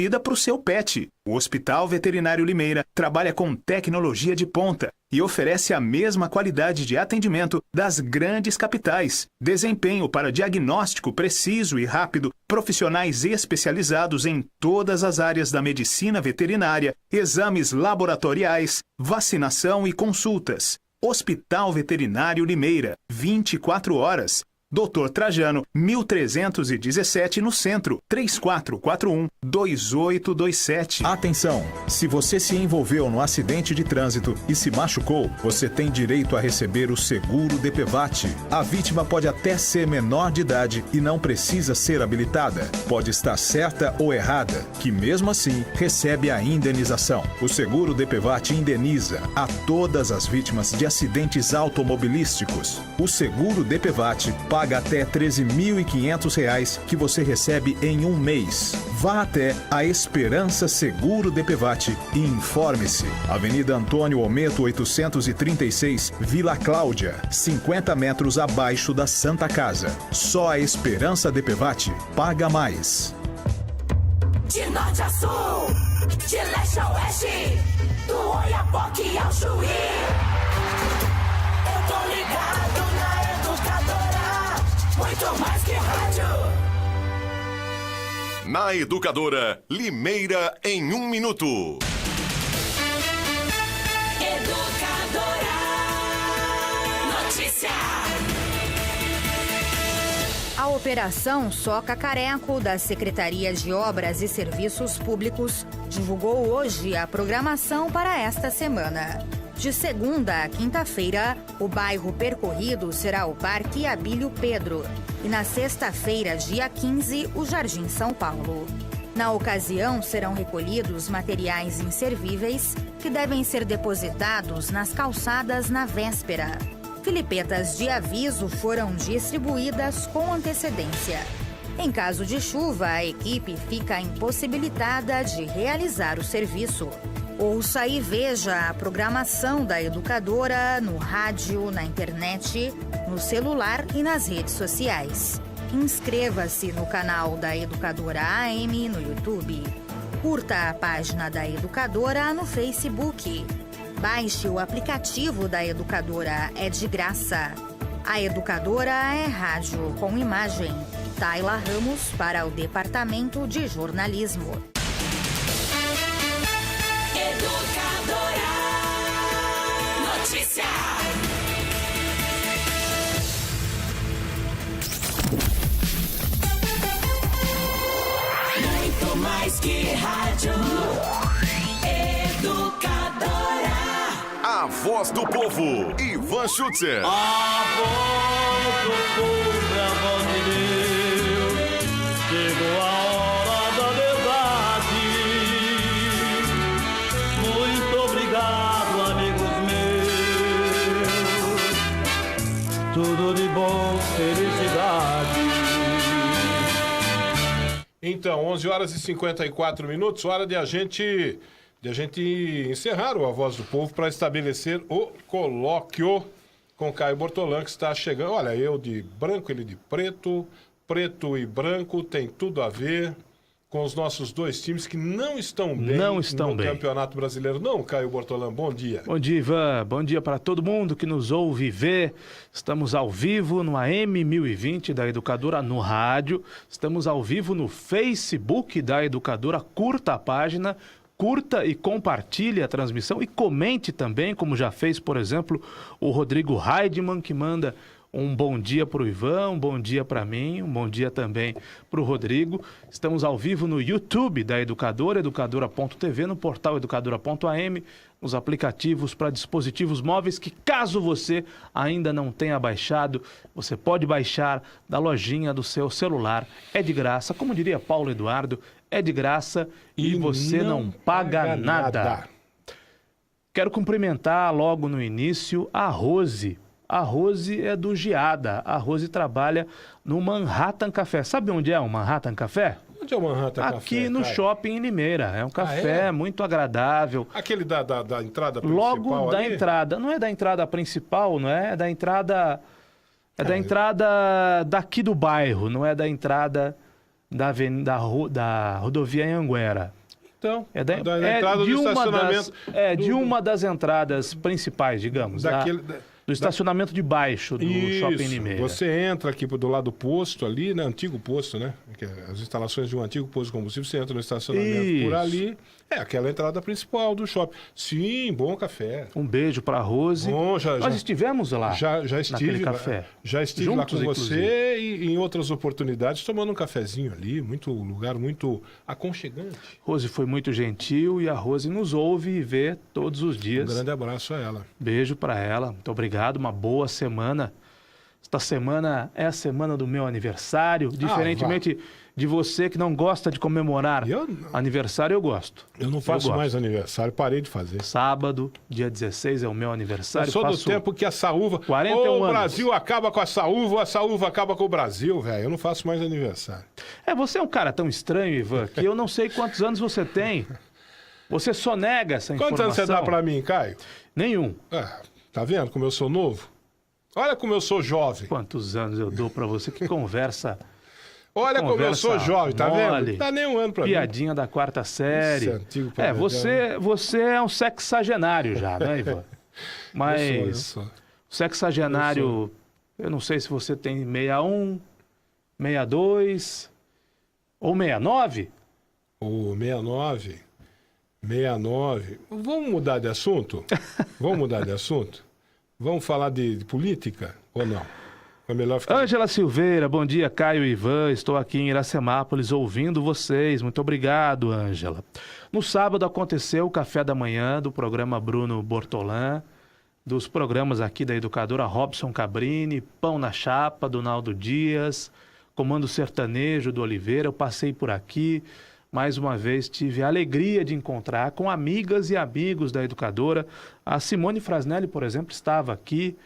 vida para o seu pet. O Hospital Veterinário Limeira trabalha com tecnologia de ponta e oferece a mesma qualidade de atendimento das grandes capitais. Desempenho para diagnóstico preciso e rápido, profissionais especializados em todas as áreas da medicina veterinária, exames laboratoriais, vacinação e consultas. Hospital Veterinário Limeira, 24 horas. Doutor Trajano, 1317 no centro, 3441-2827. Atenção! Se você se envolveu no acidente de trânsito e se machucou, você tem direito a receber o seguro DPVAT. A vítima pode até ser menor de idade e não precisa ser habilitada. Pode estar certa ou errada, que mesmo assim recebe a indenização. O seguro DPVAT indeniza a todas as vítimas de acidentes automobilísticos. O seguro DPVAT paga até R$ 13.500 que você recebe em um mês. Vá até a Esperança Seguro DPVAT e informe-se. Avenida Antônio Ometo 836, Vila Cláudia, 50 metros abaixo da Santa Casa. Só a Esperança DPVAT paga mais. De norte a sul, de leste a oeste, do Oiapoque ao Chuí. Eu tô ligado na Educadora, muito mais que rádio. Na Educadora, Limeira em 1 minuto. Educadora, notícia. A Operação Só Cacareco da Secretaria de Obras e Serviços Públicos divulgou hoje a programação para esta semana. De segunda a quinta-feira, o bairro percorrido será o Parque Abílio Pedro e na sexta-feira, dia 15, o Jardim São Paulo. Na ocasião, serão recolhidos materiais inservíveis que devem ser depositados nas calçadas na véspera. Filipetas de aviso foram distribuídas com antecedência. Em caso de chuva, a equipe fica impossibilitada de realizar o serviço. Ouça e veja a programação da Educadora no rádio, na internet, no celular e nas redes sociais. Inscreva-se no canal da Educadora AM no YouTube. Curta a página da Educadora no Facebook. Baixe o aplicativo da Educadora, é de graça. A Educadora é rádio com imagem. Tayla Ramos para o Departamento de Jornalismo. Educadora, notícia. Muito mais que rádio. Educadora. A voz do povo, Ivan Schutzer. A voz do povo é a voz de Deus. Chegou a hora da verdade. Muito obrigado, amigos meus. Tudo de bom, felicidade. Então, 11 horas e 54 minutos, hora de a gente encerrar o A Voz do Povo para estabelecer o colóquio com Caio Bortolã, que está chegando. Olha, eu de branco, ele de preto, preto e branco, tem tudo a ver com os nossos dois times que não estão bem no Campeonato Brasileiro. Não, Caio Bortolã, bom dia. Bom dia, Ivan. Bom dia para todo mundo que nos ouve e vê. Estamos ao vivo no AM 1020 da Educadora no rádio. Estamos ao vivo no Facebook da Educadora. Curta a página, curta e compartilhe a transmissão e comente também, como já fez, por exemplo, o Rodrigo Heidmann, que manda um bom dia para o Ivan, um bom dia para mim, um bom dia também para o Rodrigo. Estamos ao vivo no YouTube da Educadora, educadora.tv, no portal educadora.am, nos aplicativos para dispositivos móveis que, caso você ainda não tenha baixado, você pode baixar da lojinha do seu celular. É de graça, como diria Paulo Eduardo, é de graça e você não paga nada. Quero cumprimentar logo no início a Rose. A Rose é do Giada. A Rose trabalha no Manhattan Café. Sabe onde é o Manhattan Café? Onde é o Manhattan Café? Aqui no shopping em Limeira. É um café muito agradável. Aquele da entrada principal logo da ali? entrada. Não é da entrada principal, não é? É da entrada... É da entrada daqui do bairro, não é da entrada da rodovia Anhanguera. Então, É da entrada do estacionamento. de uma das entradas principais, digamos. Do estacionamento de baixo do Shopping Limeira. Você entra aqui do lado do posto ali, né? Antigo posto, né? As instalações de um antigo posto de combustível, você entra no estacionamento por ali. É aquela entrada principal do shopping. Sim, bom café. Um beijo para a Rose. Bom, Nós estivemos lá. Já estive naquele café. Já estive juntos, lá com inclusive. você e em outras oportunidades tomando um cafezinho ali, lugar muito aconchegante. Rose foi muito gentil e a Rose nos ouve e vê todos os Um dias. grande abraço a ela. Beijo para ela. Muito obrigado. Uma boa semana. Esta semana é a semana do meu aniversário. Diferentemente de você que não gosta de comemorar aniversário, eu gosto. Eu não faço mais aniversário, parei de fazer. Sábado, dia 16, é o meu aniversário. Eu sou do tempo que a saúva... 41 o anos. Brasil acaba com a saúva acaba com o Brasil, velho. Eu não faço mais aniversário. Você é um cara tão estranho, Ivan, que eu não sei quantos anos você tem. Você só nega essa informação. Quantos anos você dá pra mim, Caio? Nenhum. Tá vendo como eu sou novo? Olha como eu sou jovem. Quantos anos eu dou pra você? Que conversa... Olha como eu sou jovem, tá vendo? Não dá nem um ano pra mim. Piadinha da quarta série. Isso é antigo pra você é um sexagenário já, né, Ivan? Mas eu sou. Sexagenário, eu não sei se você tem 61, 62 ou 69. Ou 69. Vamos mudar de assunto? Vamos falar de política ou não? É melhor ficar... Ângela Silveira, bom dia, Caio e Ivan. Estou aqui em Iracemápolis ouvindo vocês. Muito obrigado, Ângela. No sábado aconteceu o café da manhã do programa Bruno Bortolã, dos programas aqui da educadora Robson Cabrini, Pão na Chapa, do Naldo Dias, Comando Sertanejo do Oliveira. Eu passei por aqui, mais uma vez tive a alegria de encontrar com amigas e amigos da educadora. A Simone Frasnelli, por exemplo, estava aqui.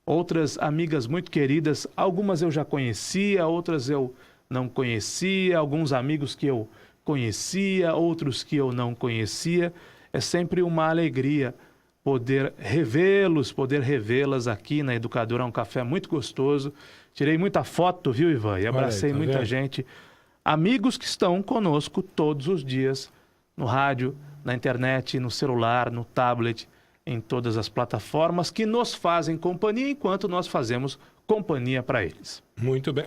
Outras amigas muito queridas, algumas eu já conhecia, outras eu não conhecia, alguns amigos que eu conhecia, outros que eu não conhecia. É sempre uma alegria poder revê-los, poder revê-las aqui na Educadora. É um café muito gostoso. Tirei muita foto, viu, Ivan? E abracei muita gente. Amigos que estão conosco todos os dias, no rádio, na internet, no celular, no tablet, em todas as plataformas que nos fazem companhia enquanto nós fazemos companhia para eles. Muito bem.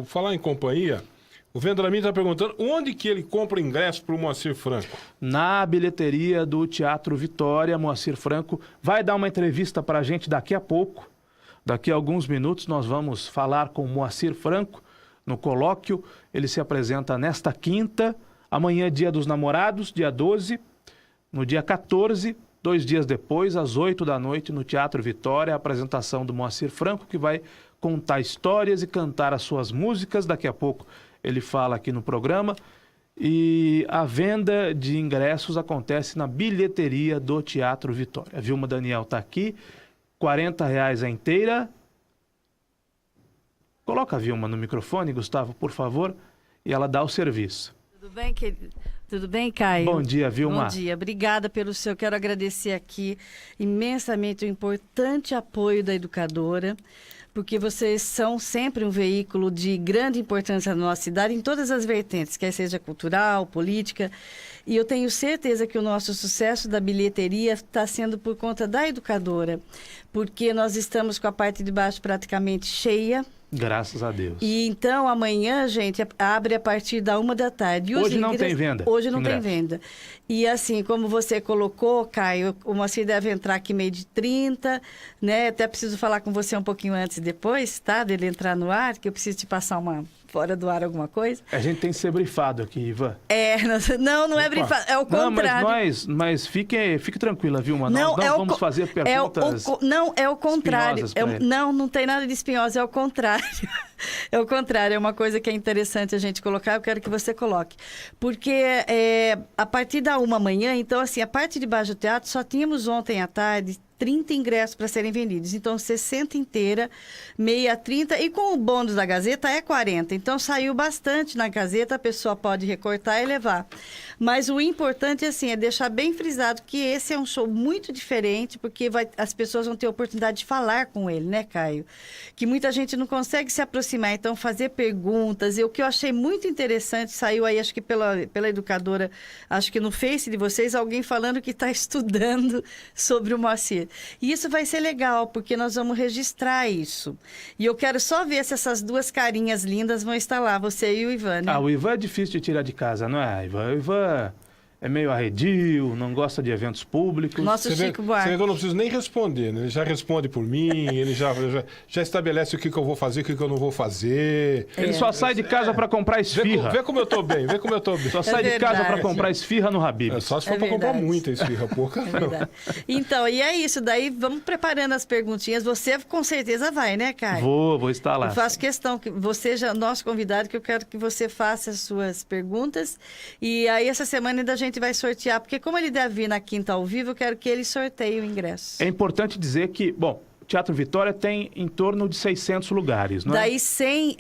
Falar em companhia, o Vendramin está perguntando onde que ele compra ingresso para o Moacir Franco? Na bilheteria do Teatro Vitória. Moacir Franco vai dar uma entrevista para a gente daqui a pouco. Daqui a alguns minutos nós vamos falar com o Moacir Franco no colóquio. Ele se apresenta nesta quinta, amanhã é Dia dos Namorados, dia 12, no dia 14, 2 dias depois, às 8 da noite, no Teatro Vitória, a apresentação do Moacir Franco, que vai contar histórias e cantar as suas músicas. Daqui a pouco ele fala aqui no programa. E a venda de ingressos acontece na bilheteria do Teatro Vitória. A Vilma Daniel está aqui, R$40 a inteira. Coloca a Vilma no microfone, Gustavo, por favor, e ela dá o serviço. Tudo bem, querido? Tudo bem, Caio? Bom dia, Vilma. Bom dia, obrigada pelo seu. Quero agradecer aqui imensamente o importante apoio da educadora, porque vocês são sempre um veículo de grande importância na nossa cidade, em todas as vertentes, quer seja cultural, política. E eu tenho certeza que o nosso sucesso da bilheteria está sendo por conta da educadora, porque nós estamos com a parte de baixo praticamente cheia. Graças a Deus. E então amanhã, gente, abre a partir da 1 da tarde. Hoje não tem venda? Hoje não tem venda. E assim, como você colocou, Caio, o Moacir deve entrar aqui meio de 30, né? Até preciso falar com você um pouquinho antes e depois, tá? Dele entrar no ar, que eu preciso te passar fora do ar alguma coisa. A gente tem que ser brifado aqui, Ivan. Não é brifado, é o contrário. Mas fique tranquila, Vilma. Nós não vamos fazer perguntas Não, é o contrário. Não tem nada de espinhosa, é o contrário. É o contrário, é uma coisa que é interessante a gente colocar, eu quero que você coloque. Porque a partir da 1 amanhã, então assim, a parte de baixo do teatro só tínhamos ontem à tarde 30 ingressos para serem vendidos. Então, 60 inteira, meia 30, e com o bônus da Gazeta é 40. Então, saiu bastante na Gazeta, a pessoa pode recortar e levar. Mas o importante, assim, é deixar bem frisado que esse é um show muito diferente, porque as pessoas vão ter a oportunidade de falar com ele, né, Caio? Que muita gente não consegue se aproximar, então fazer perguntas. E o que eu achei muito interessante, saiu aí, acho que pela educadora, acho que no Face de vocês, alguém falando que está estudando sobre o Moacir. E isso vai ser legal, porque nós vamos registrar isso. E eu quero só ver se essas duas carinhas lindas vão estar lá, você e o Ivan, né? O Ivan é difícil de tirar de casa, não é, Ivan? O Ivan é meio arredio, não gosta de eventos públicos. Nosso Chico Buarque. Você vê que eu não preciso nem responder, né? Ele já responde por mim, ele já estabelece o que eu vou fazer, o que eu não vou fazer. Ele só sai de casa para comprar esfirra. Vê como eu tô bem, Só sai de casa para comprar esfirra no Habib. Só se for para comprar muita esfirra, pouca não. Verdade. Então, e é isso, daí vamos preparando as perguntinhas. Você com certeza vai, né, Caio? Vou estar lá. Eu faço questão que você já, nosso convidado, que eu quero que você faça as suas perguntas. E aí, essa semana ainda a gente vai sortear, porque como ele deve vir na quinta ao vivo, eu quero que ele sorteie o ingresso. É importante dizer que, bom, o Teatro Vitória tem em torno de 600 lugares, não é? Daí 100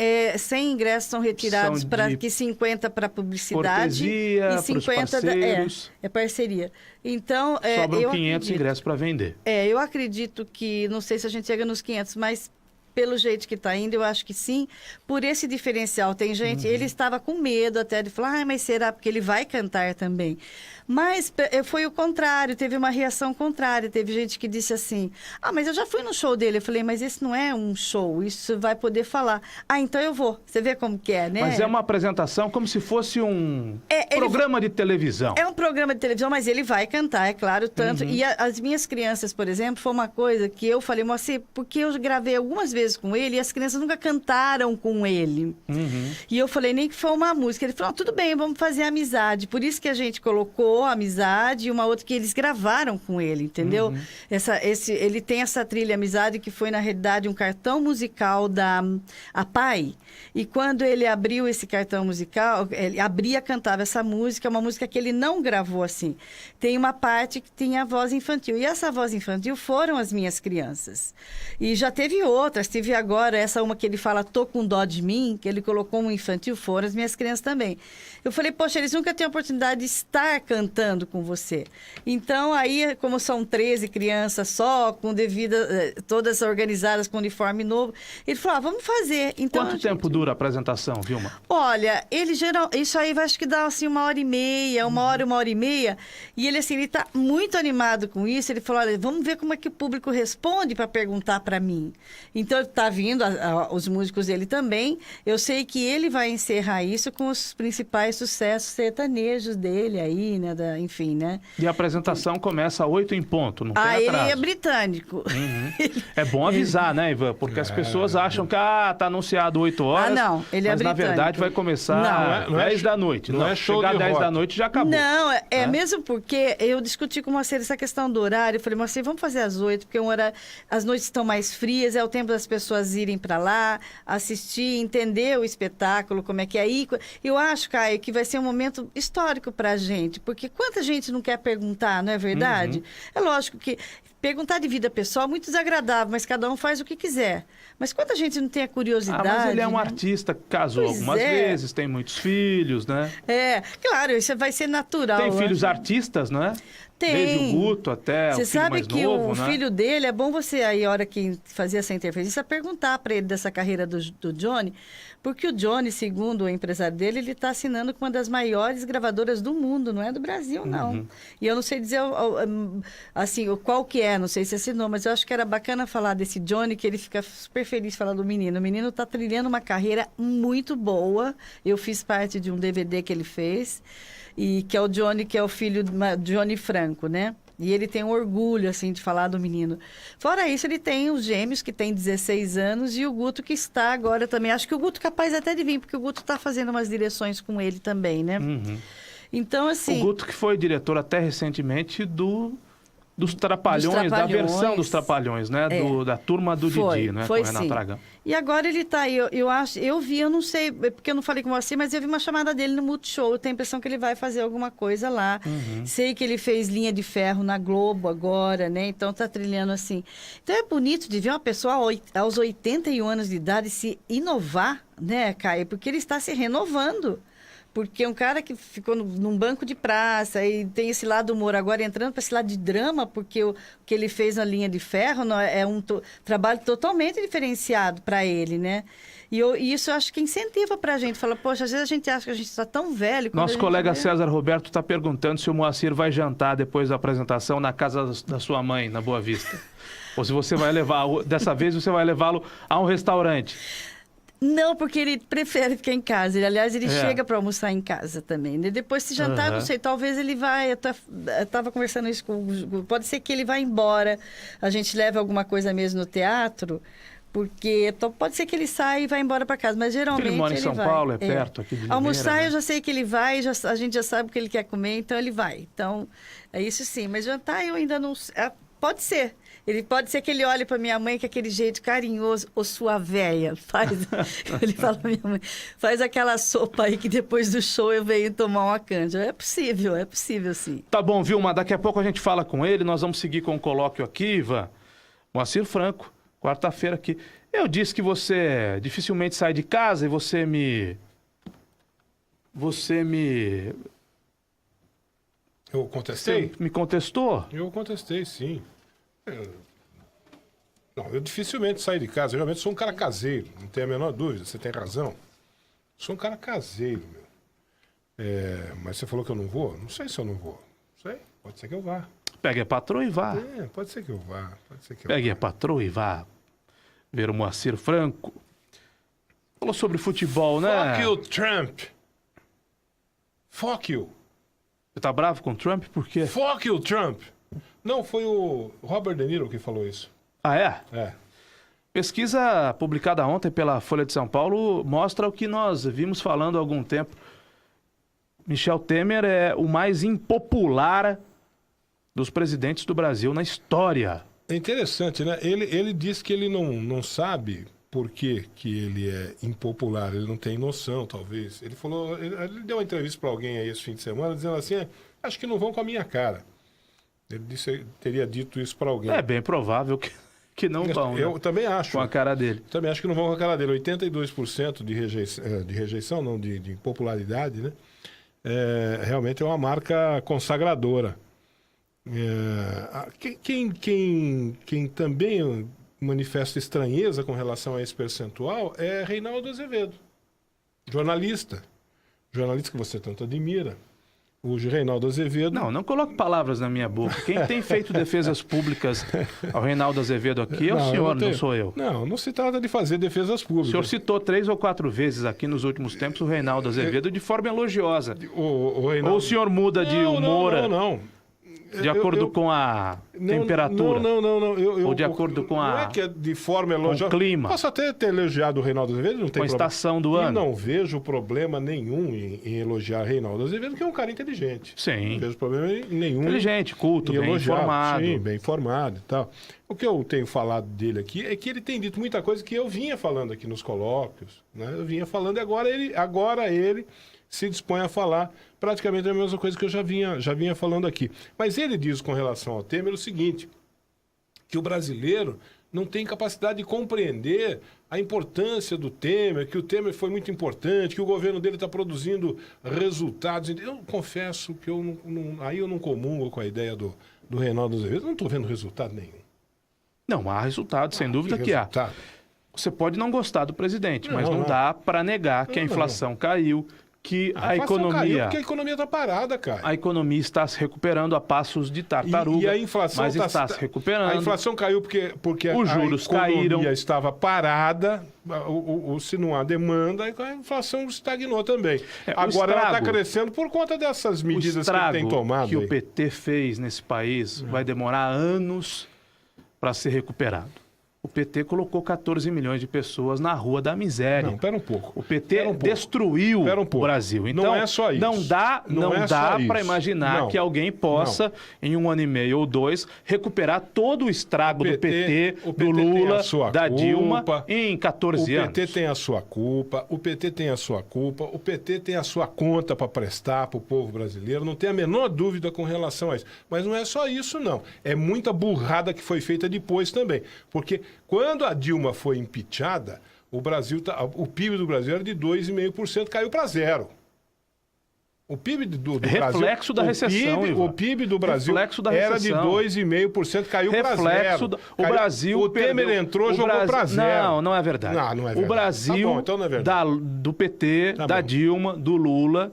ingressos são retirados, para que 50 para publicidade cortesia, e 50 parceiros. É parceria. Então, sobram 500 ingressos para vender. Eu acredito que, não sei se a gente chega nos 500, mas pelo jeito que está indo, eu acho que sim. Por esse diferencial, tem gente, ele estava com medo até de falar, mas será? Porque ele vai cantar também. Mas foi o contrário, teve uma reação contrária. Teve gente que disse assim, mas eu já fui no show dele. Eu falei, mas esse não é um show, isso vai poder falar. Então eu vou. Você vê como que é, né? Mas é uma apresentação como se fosse um programa de televisão. É um programa de televisão, mas ele vai cantar, é claro, tanto. E as minhas crianças, por exemplo, foi uma coisa que eu falei, Moacir, porque eu gravei algumas vezes com ele e as crianças nunca cantaram com ele. E eu falei, nem que foi uma música. Ele falou, tudo bem, vamos fazer amizade. Por isso que a gente colocou amizade e uma outra que eles gravaram com ele, entendeu? Ele tem essa trilha Amizade, que foi, na realidade, um cartão musical da APAI. E quando ele abriu esse cartão musical, ele abria, cantava essa música, uma música que ele não gravou assim. Tem uma parte que tinha a voz infantil. E essa voz infantil foram as minhas crianças. E já teve outras. Teve agora essa uma que ele fala, tô com dó de mim, que ele colocou um infantil, foram as minhas crianças também. Eu falei, poxa, eles nunca têm a oportunidade de estar cantando com você. Então, aí, como são 13 crianças só, com todas organizadas com uniforme novo, ele falou, vamos fazer. Então, quanto tempo dura a apresentação, Vilma? Olha, isso aí acho que dá assim 1h30, 1h30. E ele, assim, ele tá muito animado com isso. Ele falou, olha, vamos ver como é que o público responde para perguntar para mim. Então, está vindo os músicos dele também. Eu sei que ele vai encerrar isso com os principais sucessos sertanejos dele aí, né? Enfim, né? E a apresentação começa às 8 em ponto, não tem atraso. Ele é britânico. É bom avisar, né, Ivan? Porque as pessoas acham que tá anunciado 8 horas. Não, ele é britânico. Mas, na verdade, vai começar 10 da noite. Não é show chegar de 10 rock. da noite já acabou. Não, mesmo porque eu discuti com o Moacir essa questão do horário. Eu falei, Moacir, vamos fazer às 8, porque as noites estão mais frias, é o tempo das pessoas irem para lá, assistir, entender o espetáculo, como é que é aí. Eu acho, Caio, que vai ser um momento histórico para a gente, porque quanta gente não quer perguntar, não é verdade? É lógico que perguntar de vida pessoal é muito desagradável, mas cada um faz o que quiser. Mas quanta gente não tem a curiosidade? Mas ele é um né? artista que casou algumas vezes, tem muitos filhos, né? Claro, isso vai ser natural. Tem filhos artistas, né? Tem. Desde o Guto até o filho mais novo, Você sabe que o né? filho dele, é bom você, aí, a hora que fazia essa interferência, perguntar para ele dessa carreira do Johnny, porque o Johnny, segundo o empresário dele, ele está assinando com uma das maiores gravadoras do mundo, não é do Brasil, não. E eu não sei dizer, assim, qual que é, não sei se assinou, mas eu acho que era bacana falar desse Johnny, que ele fica super feliz falando do menino. O menino está trilhando uma carreira muito boa. Eu fiz parte de um DVD que ele fez, e que é o Johnny, que é o filho de Johnny Franco, né? E ele tem um orgulho, assim, de falar do menino. Fora isso, ele tem os gêmeos, que tem 16 anos, e o Guto, que está agora também. Acho que o Guto é capaz até de vir, porque o Guto está fazendo umas direções com ele também, né? Então, assim... O Guto que foi diretor até recentemente do Dos Trapalhões, da versão dos Trapalhões, né? Da turma do Didi, né? Foi, com o Renato sim. Aragão. E agora ele tá aí, eu não sei, porque eu não falei com você, mas eu vi uma chamada dele no Multishow, eu tenho a impressão que ele vai fazer alguma coisa lá. Sei que ele fez Linha de Ferro na Globo agora, né? Então tá trilhando assim. Então é bonito de ver uma pessoa aos 81 anos de idade se inovar, né, Caio? Porque ele está se renovando. Porque um cara que ficou num banco de praça e tem esse lado do humor agora entrando para esse lado de drama, porque o que ele fez na Linha de Ferro é um trabalho totalmente diferenciado para ele, né? E isso eu acho que incentiva para a gente. Fala, poxa, às vezes a gente acha que a gente está tão velho. Nosso colega César Roberto está perguntando se o Moacir vai jantar depois da apresentação na casa da sua mãe, na Boa Vista. Ou se você vai dessa vez você vai levá-lo a um restaurante. Não, porque ele prefere ficar em casa. Aliás, ele chega para almoçar em casa também. Né? Depois, se jantar, eu não sei, talvez ele vai... Eu estava conversando isso com o... Pode ser que ele vá embora, a gente leve alguma coisa mesmo no teatro, porque pode ser que ele saia e vá embora para casa, mas geralmente ele mora em São Paulo, é perto aqui de Limeira, almoçar, né? eu já sei que ele vai, a gente já sabe o que ele quer comer, então ele vai. Então, é isso sim. Mas jantar eu ainda não... Pode ser. Pode ser que ele olhe para minha mãe com aquele jeito carinhoso, ô sua véia, ele fala pra minha mãe, faz aquela sopa aí que depois do show eu venho tomar uma canja. É possível sim. Tá bom, Vilma, daqui a pouco a gente fala com ele, nós vamos seguir com o colóquio aqui, Ivan. Moacir Franco, quarta-feira aqui. Eu disse que você dificilmente sai de casa e você me... Eu contestei? Você me contestou? Eu contestei, sim. Não, eu dificilmente saio de casa. Eu realmente sou um cara caseiro, não tenho a menor dúvida, você tem razão. Sou um cara caseiro, meu. Mas você falou que eu não vou? Não sei se eu não vou. Não sei, pode ser que eu vá. Pegue a patroa e vá. Pode ser que eu vá. Pegue a patroa e vá ver o Moacir Franco. Falou sobre futebol, né? Fuck you, Trump. Fuck you. Você tá bravo com o Trump? Por quê? Fuck you, Trump. Não, foi o Robert De Niro que falou isso. Ah, é? É. Pesquisa publicada ontem pela Folha de São Paulo mostra o que nós vimos falando há algum tempo. Michel Temer é o mais impopular dos presidentes do Brasil na história. É interessante, né? Ele diz que ele não sabe por que ele é impopular, ele não tem noção, talvez. Ele falou, ele deu uma entrevista para alguém aí esse fim de semana, dizendo assim, acho que não vão com a minha cara. Ele teria dito isso para alguém. É bem provável que não vão. Eu também acho. Com a cara dele. Também acho que não vão com a cara dele. 82% de rejeição, não, de popularidade, né? Realmente é uma marca consagradora. Quem também manifesta estranheza com relação a esse percentual é Reinaldo Azevedo, jornalista que você tanto admira. O Reinaldo Azevedo... Não coloque palavras na minha boca. Quem tem feito defesas públicas ao Reinaldo Azevedo aqui é o senhor, não sou eu. Não se trata de fazer defesas públicas. O senhor citou 3 ou 4 vezes aqui nos últimos tempos o Reinaldo Azevedo de forma elogiosa. Reinaldo... Ou o senhor muda de humor? Não. De acordo com a temperatura? Não. Ou de acordo com a... Não é que é de forma elogiosa. Com o clima. Posso até ter elogiado o Reinaldo Azevedo, não tem problema. Com a estação do ano. E não vejo problema nenhum em elogiar Reinaldo Azevedo, que é um cara inteligente. Sim. Não vejo problema nenhum. Inteligente, culto, bem informado. Sim, bem informado e tal. O que eu tenho falado dele aqui é que ele tem dito muita coisa que eu vinha falando aqui nos colóquios, né? Eu vinha falando e agora ele se dispõe a falar praticamente a mesma coisa que eu já vinha falando aqui. Mas ele diz com relação ao Temer o seguinte, que o brasileiro não tem capacidade de compreender a importância do Temer, que o Temer foi muito importante, que o governo dele está produzindo resultados. Eu confesso que eu não comungo com a ideia do Reinaldo Azevedo, eu não estou vendo resultado nenhum. Não, há resultado, sem dúvida que há. Você pode não gostar do presidente, mas não dá para negar que a inflação caiu, que a economia... Caiu porque a economia está parada, cara. A economia está se recuperando a passos de tartaruga, e a inflação mas está se recuperando. A inflação caiu porque os juros caíram. Estava parada, se não há demanda, a inflação estagnou também. Agora ela está crescendo por conta dessas medidas que ele tem tomado. Que o PT fez nesse país vai demorar anos para ser recuperado. o PT colocou 14 milhões de pessoas na rua da miséria. Não, pera um pouco. O PT destruiu o Brasil. Então, não é só isso. Não dá para imaginar que alguém possa, em 1 ano e meio ou 2, recuperar todo o estrago do PT, do Lula, da Dilma, em 14 anos. O PT tem a sua culpa, o PT tem a sua culpa, o PT tem a sua conta para prestar para o povo brasileiro, não tem a menor dúvida com relação a isso. Mas não é só isso, não. É muita burrada que foi feita depois também. Porque quando a Dilma foi impeachada, o PIB do Brasil era de 2,5%, caiu para 0%. O PIB do Brasil... Reflexo da recessão, Ivan. O PIB do Brasil era de 2,5%, caiu para 0%. O Brasil... O Temer entrou, jogou para 0%. Não é verdade. Não é verdade. O Brasil, tá bom, então não é verdade. do PT, da Dilma, do Lula,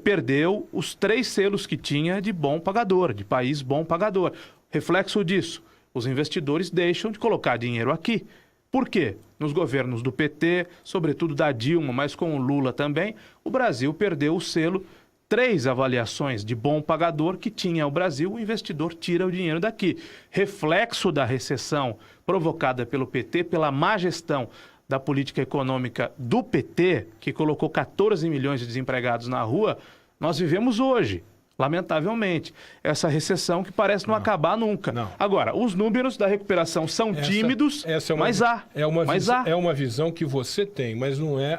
perdeu os 3 selos que tinha de bom pagador, de país bom pagador. Reflexo disso, os investidores deixam de colocar dinheiro aqui. Por quê? Nos governos do PT, sobretudo da Dilma, mas com o Lula também, o Brasil perdeu o selo. 3 avaliações de bom pagador que tinha o Brasil, o investidor tira o dinheiro daqui. Reflexo da recessão provocada pelo PT, pela má gestão da política econômica do PT, que colocou 14 milhões de desempregados na rua, nós vivemos hoje. Lamentavelmente, essa recessão que parece não acabar nunca. Não. Agora, os números da recuperação são tímidos, mas há. É uma visão que você tem, mas não é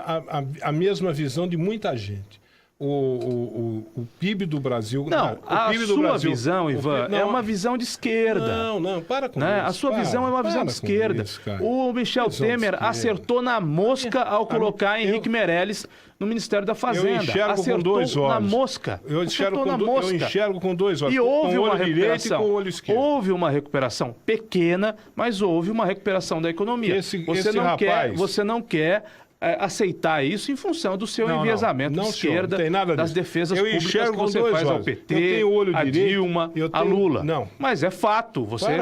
a mesma visão de muita gente. O PIB do Brasil... Não, a sua visão, Ivan, é uma visão de esquerda. Não, para com isso. A sua visão é uma visão de esquerda. O Michel Temer acertou na mosca ao colocar Henrique Meirelles no Ministério da Fazenda. Eu enxergo com 2 olhos. Na mosca. Eu enxergo com 2 olhos. E houve uma recuperação. Com o olho esquerdo. Houve uma recuperação pequena, mas houve uma recuperação da economia. Você não quer aceitar isso em função do seu enviesamento de esquerda, das defesas públicas que você faz ao PT, a Dilma, a Lula. Não. Mas é fato, você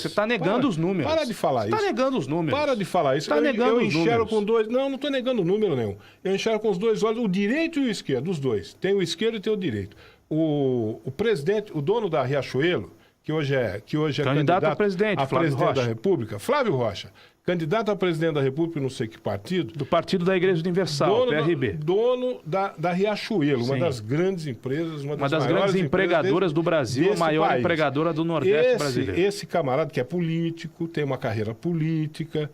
está negando os números. Para de falar isso. Está negando os números. Para de falar isso. Eu enxergo com 2... Não estou negando número nenhum. Eu enxergo com os 2 olhos, o direito e o esquerdo, os dois. Tem o esquerdo e tem o direito. O presidente, o dono da Riachuelo, que hoje é candidato a presidente da República, Flávio Rocha, candidato a presidente da República, não sei que partido. Do Partido da Igreja Universal, PRB. Dono da Riachuelo, uma das grandes empresas, uma das grandes empregadoras do Brasil, a maior empregadora do Nordeste brasileiro. Esse camarada que é político, tem uma carreira política,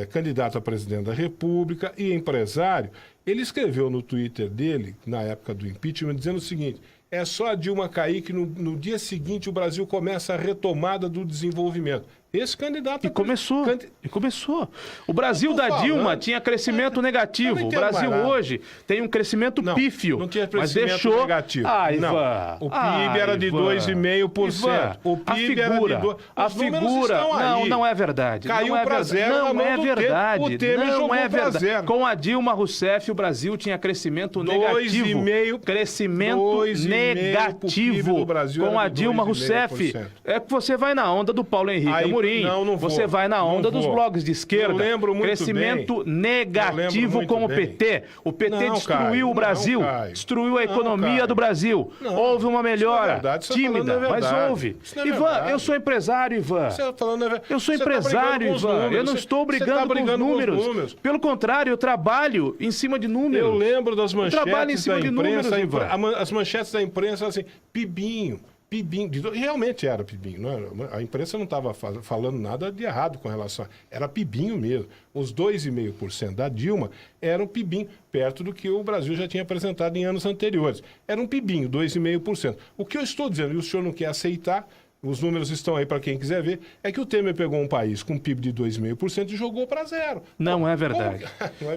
candidato a presidente da República e empresário, ele escreveu no Twitter dele, na época do impeachment, dizendo o seguinte: é só a Dilma cair que no dia seguinte o Brasil começa a retomada do desenvolvimento. Esse candidato... E começou. O Brasil da Dilma tinha crescimento negativo. O Brasil hoje tem um crescimento pífio. Não tinha crescimento negativo. Ivan. O PIB era de 2,5%. O PIB era de 2%. A figura... Não é verdade. Caiu para 0 na mão do verdade. O Temer jogou para 0. Com a Dilma Rousseff, o Brasil tinha crescimento negativo. 2,5%. Crescimento negativo. Com a Dilma Rousseff. É que você vai na onda do Paulo Henrique Amorim. Não você vai na onda dos blogs de esquerda. Eu lembro muito crescimento negativo com o PT. O PT destruiu o Brasil, destruiu a economia do Brasil. Houve uma melhora tímida, mas houve. Ivan, eu sou empresário, Ivan. Eu sou empresário, Ivan. Eu não estou brigando com os números. Pelo contrário, eu trabalho em cima de números. Eu lembro das manchetes da imprensa. As manchetes da imprensa assim, Pibinho. Realmente era Pibinho. A imprensa não estava falando nada de errado com relação a... Era Pibinho mesmo. Os 2,5% da Dilma eram Pibinho, perto do que o Brasil já tinha apresentado em anos anteriores. Era um Pibinho, 2,5%. O que eu estou dizendo, e o senhor não quer aceitar, os números estão aí para quem quiser ver, é que o Temer pegou um país com PIB de 2,5% e jogou para 0. Não é verdade.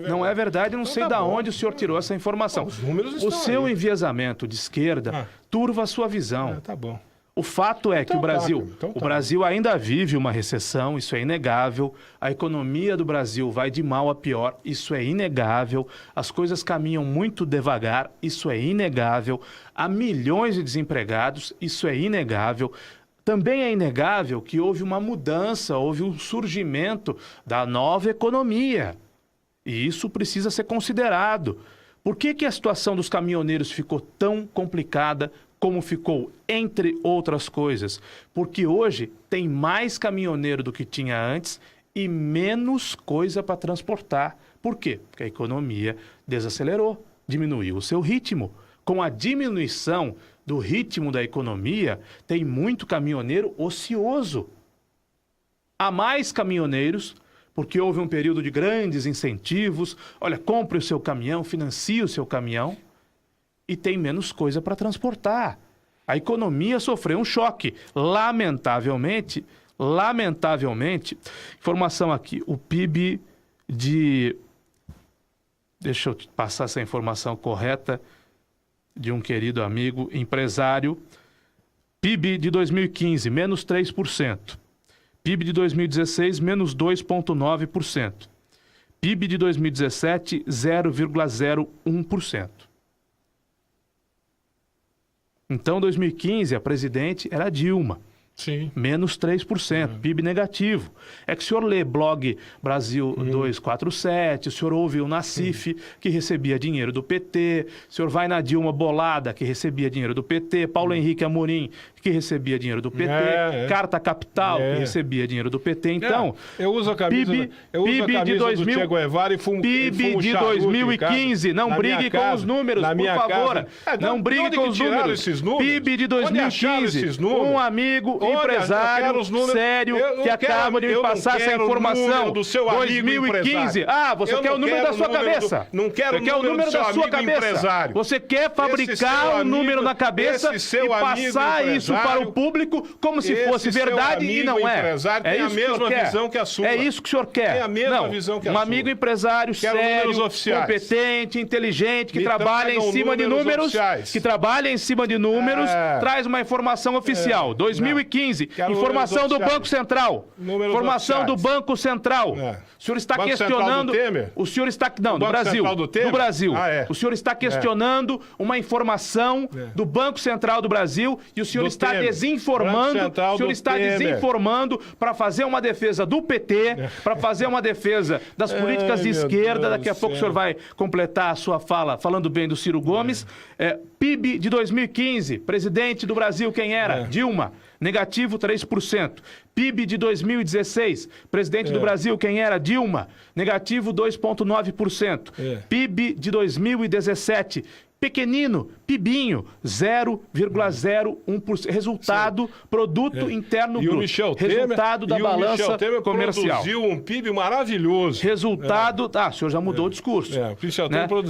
Não é verdade, não sei de onde o senhor tirou essa informação. Os números estão o seu aí. Enviesamento de esquerda turva a sua visão. Tá bom. O fato é que o Brasil ainda vive uma recessão, isso é inegável. A economia do Brasil vai de mal a pior, isso é inegável. As coisas caminham muito devagar, isso é inegável. Há milhões de desempregados, isso é inegável. Também é inegável que houve uma mudança, houve um surgimento da nova economia. E isso precisa ser considerado. Por que a situação dos caminhoneiros ficou tão complicada, como ficou, entre outras coisas, porque hoje tem mais caminhoneiro do que tinha antes e menos coisa para transportar. Por quê? Porque a economia desacelerou, diminuiu o seu ritmo. Com a diminuição do ritmo da economia, tem muito caminhoneiro ocioso. Há mais caminhoneiros, porque houve um período de grandes incentivos. Olha, compre o seu caminhão, financie o seu caminhão, e tem menos coisa para transportar. A economia sofreu um choque. Lamentavelmente, informação aqui, o PIB de... Deixa eu passar essa informação correta de um querido amigo, empresário. PIB de 2015, menos 3%. PIB de 2016, menos 2,9%. PIB de 2017, 0,01%. Então, 2015, a presidente era Dilma. Sim. Menos 3%, PIB negativo. É que o senhor lê blog Brasil 247, o senhor ouve o Nassif, que recebia dinheiro do PT, o senhor vai na Dilma Bolada, que recebia dinheiro do PT, Paulo Henrique Amorim, que recebia dinheiro do PT, Carta Capital, que recebia dinheiro do PT. Então, eu uso a camisa, PIB de 2000, do Che Guevara e fumo PIB de 2015, não brigue com os números, por favor. Não brigue com os números. PIB de 2015, um amigo empresário sério que acaba de me passar essa informação. Do seu 2015. Ah, você quer o número da sua cabeça. Não quero o número da sua cabeça. Você quer fabricar um número na cabeça e passar isso para o público como se fosse verdade e não é. É isso que o senhor quer. É isso que o senhor quer. Tem a mesma visão que a sua. Um amigo empresário sério, competente, inteligente, que trabalha em cima de números, traz uma informação oficial. 2015, informação do Banco Central. Informação do Banco Central. O senhor está questionando... O senhor está... Não, no Brasil. No Brasil. O senhor está questionando uma informação do Banco Central do Brasil e o senhor está desinformando. O senhor está desinformando para fazer uma defesa do PT, para fazer uma defesa das políticas de esquerda. Daqui a pouco o senhor vai completar a sua fala falando bem do Ciro Gomes. PIB de 2015, presidente do Brasil, quem era? Dilma. Negativo 3%. PIB de 2016, presidente do Brasil, quem era? Dilma. Negativo 2,9%. PIB de 2017, pequenino, PIBinho, 0,01%. Resultado, produto interno bruto. Resultado da balança comercial. Produziu um PIB maravilhoso. Resultado... o senhor já mudou o discurso.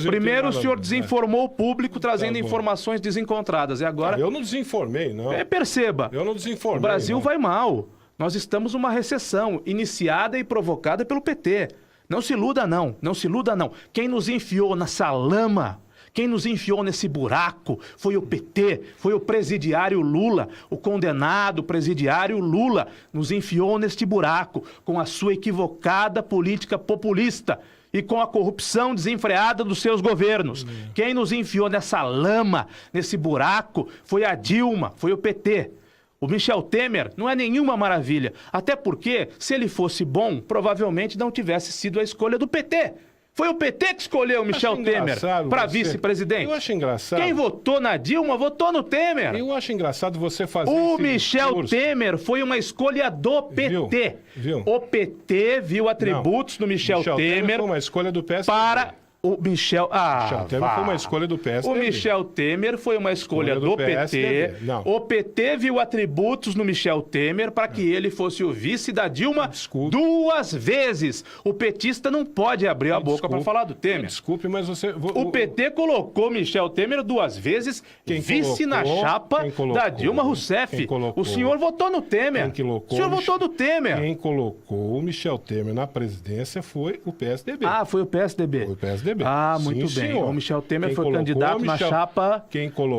Primeiro, o senhor desinformou o público, trazendo informações desencontradas. E agora... Eu não desinformei, não. Perceba. Eu não desinformei. O Brasil vai mal. Nós estamos numa recessão iniciada e provocada pelo PT. Não se iluda, não. Não se iluda, não. Quem nos enfiou nessa lama... Quem nos enfiou nesse buraco foi o PT, foi o presidiário Lula, o condenado presidiário Lula, nos enfiou neste buraco com a sua equivocada política populista e com a corrupção desenfreada dos seus governos. Quem nos enfiou nessa lama, nesse buraco, foi a Dilma, foi o PT. O Michel Temer não é nenhuma maravilha, até porque, se ele fosse bom, provavelmente não tivesse sido a escolha do PT. Foi o PT que escolheu o Michel Temer para vice-presidente. Eu acho engraçado. Quem votou na Dilma, votou no Temer. Eu acho engraçado você fazer O Michel Temer foi uma escolha do PT. Viu? O PT viu atributos no Michel Temer foi uma escolha do PSDB. Para o Michel... Michel Temer foi uma escolha do PSDB. O Michel Temer foi uma escolha do PT. O PT viu atributos no Michel Temer para que ele fosse o vice da Dilma 2 vezes. O petista não pode abrir a boca para falar do Temer. Desculpe, mas você... O PT colocou Michel Temer 2 vezes vice na chapa da Dilma Rousseff. O senhor votou no Temer. O senhor votou no Temer. Quem colocou o Michel Temer na presidência foi o PSDB. Foi o PSDB. Foi o PSDB. Muito Sim, bem. senhor. O Michel Temer foi candidato na chapa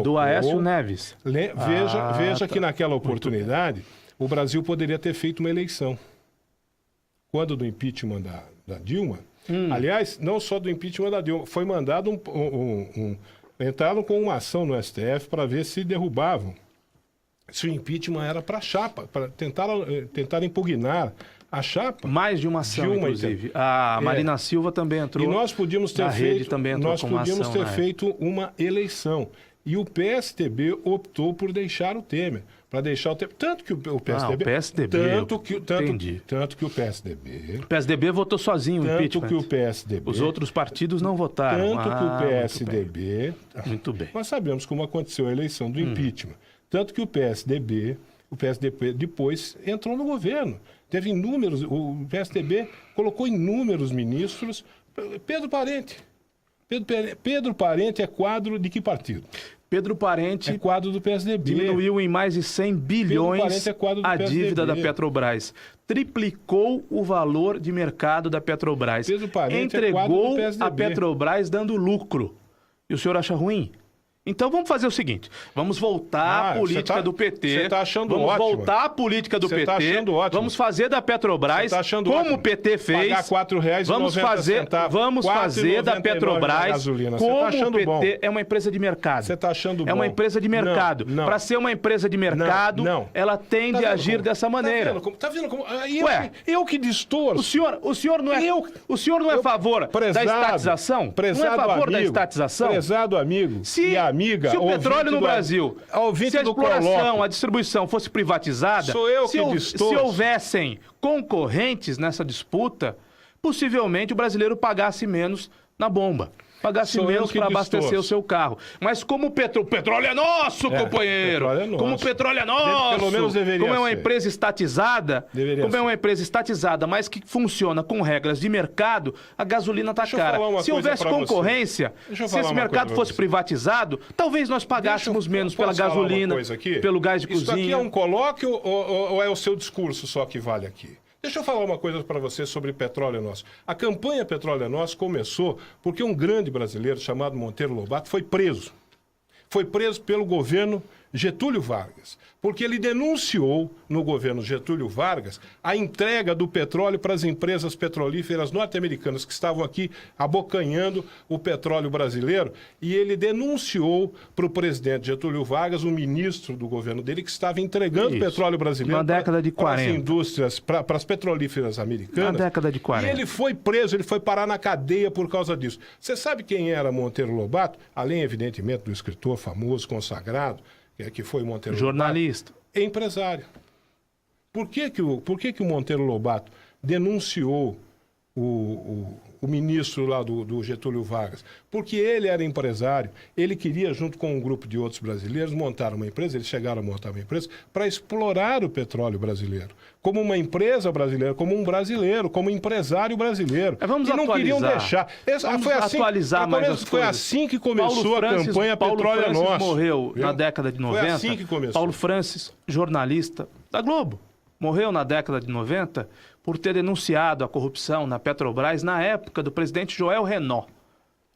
do Aécio Neves. Veja que naquela oportunidade o Brasil poderia ter feito uma eleição. Quando do impeachment da Dilma, aliás, não só do impeachment da Dilma, foi mandado entraram com uma ação no STF para ver se derrubavam. Se o impeachment era para a chapa, para tentar impugnar a chapa. Mais de uma ação, inclusive. A Marina Silva também entrou. E nós podíamos ter feito uma eleição. E o PSDB optou por deixar o Temer. Para deixar o Temer. Tanto que o PSDB. o PSDB. Entendi. Tanto que o PSDB. O PSDB votou sozinho o impeachment. Tanto que o PSDB. Os outros partidos não votaram. Tanto que o PSDB. Muito bem. Nós sabemos como aconteceu a eleição do impeachment. Tanto que o PSDB depois entrou no governo. Teve inúmeros. O PSDB colocou inúmeros ministros. Pedro Parente. Pedro Parente é quadro de que partido? Pedro Parente é quadro do PSDB. Diminuiu em mais de 100 bilhões a dívida da Petrobras. Triplicou o valor de mercado da Petrobras. Pedro Parente entregou a Petrobras dando lucro. E o senhor acha ruim? Então vamos fazer o seguinte, vamos voltar à política do PT. Você tá achando ótimo. Vamos voltar à política do PT. Tá achando ótimo. Vamos fazer da Petrobras como o PT fez. Pagar R$4,90. Vamos fazer da Petrobras como o PT bom. é uma empresa de mercado. Você está achando bom. É uma empresa de mercado. Para ser uma empresa de mercado, ela tem de agir dessa maneira. Tá vendo como? Eu que distorço. O senhor não é a favor da estatização? Não é a favor da estatização? Prezado amigo e amiga, se o petróleo no Brasil, se a exploração, a distribuição fosse privatizada, se houvessem concorrentes nessa disputa, possivelmente o brasileiro pagasse menos na bomba. Pagasse menos para abastecer o seu carro. Mas como o petróleo é nosso, companheiro! Petróleo é nosso. Como o petróleo é nosso! Pelo menos deveria como é uma ser. empresa estatizada, mas que funciona com regras de mercado, a gasolina está cara. Se houvesse concorrência, se esse mercado fosse privatizado, talvez nós pagássemos menos pela gasolina, pelo gás de cozinha. Isso aqui é um colóquio ou é o seu discurso só que vale aqui? Deixa eu falar uma coisa para você sobre Petróleo é Nosso. A campanha Petróleo é Nosso começou porque um grande brasileiro chamado Monteiro Lobato foi preso. Foi preso pelo governo Getúlio Vargas, porque ele denunciou no governo Getúlio Vargas a entrega do petróleo para as empresas petrolíferas norte-americanas que estavam aqui abocanhando o petróleo brasileiro, e ele denunciou para o presidente Getúlio Vargas, o ministro do governo dele, que estava entregando o petróleo brasileiro na década de 40. para as indústrias, para as petrolíferas americanas. Na década de 40. E ele foi preso, ele foi parar na cadeia por causa disso. Você sabe quem era Monteiro Lobato? Além, evidentemente, do escritor famoso, consagrado, que foi o Monteiro jornalista. Lobato, é empresário. Por que o Monteiro Lobato denunciou o ministro lá do Getúlio Vargas? Porque ele era empresário, ele queria, junto com um grupo de outros brasileiros, montar uma empresa, eles chegaram a montar uma empresa para explorar o petróleo brasileiro. Como uma empresa brasileira, como um brasileiro, como um empresário brasileiro. Vamos e não atualizar. Queriam deixar. Atualizar mais as Foi coisas. assim que começou a campanha Petróleo é Nosso. Paulo Francis morreu na década de 90. Foi assim que começou. Paulo Francis, jornalista da Globo, morreu na década de 90 por ter denunciado a corrupção na Petrobras na época do presidente Joel Renault,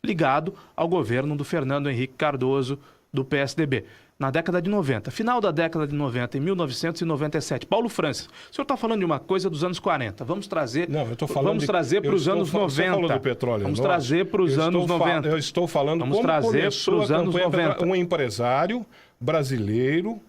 ligado ao governo do Fernando Henrique Cardoso, do PSDB. Na década de 90, final da década de 90, em 1997. Paulo Francis, o senhor está falando de uma coisa dos anos 40. Vamos trazer, vamos trazer para os anos 90. Do petróleo, vamos trazer para os anos 90. Eu estou falando vamos como trazer começou pros a anos campanha 90. Um empresário brasileiro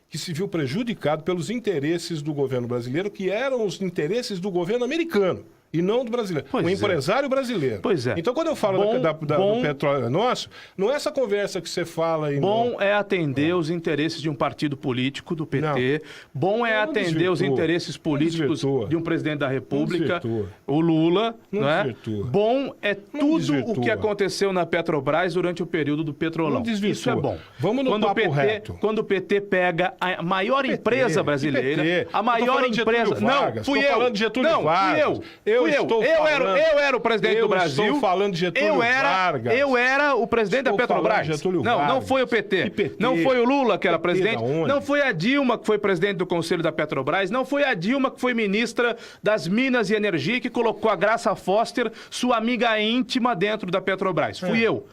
que se viu prejudicado pelos interesses do governo brasileiro, que eram os interesses do governo americano. E não do brasileiro. Empresário brasileiro. Pois é. Então, quando eu falo do Petróleo é Nosso, não é essa conversa que você fala aí. Bom é atender os interesses de um partido político, do PT. Bom é atender os interesses políticos de um presidente da República, o Lula. Não é? Bom é tudo o que aconteceu na Petrobras durante o período do Petrolão. Isso é bom. Vamos no papo reto. Quando o PT pega a maior empresa brasileira, a maior empresa... Não, fui eu. Estou falando de Getúlio Vargas. Eu era o presidente do Brasil. Estou falando de Getúlio Vargas. Eu era o presidente da Petrobras. Não foi o PT. Não foi o Lula que era presidente. Não foi a Dilma que foi presidente do Conselho da Petrobras. Não foi a Dilma que foi ministra das Minas e Energia que colocou a Graça Foster, sua amiga íntima, dentro da Petrobras. Fui eu.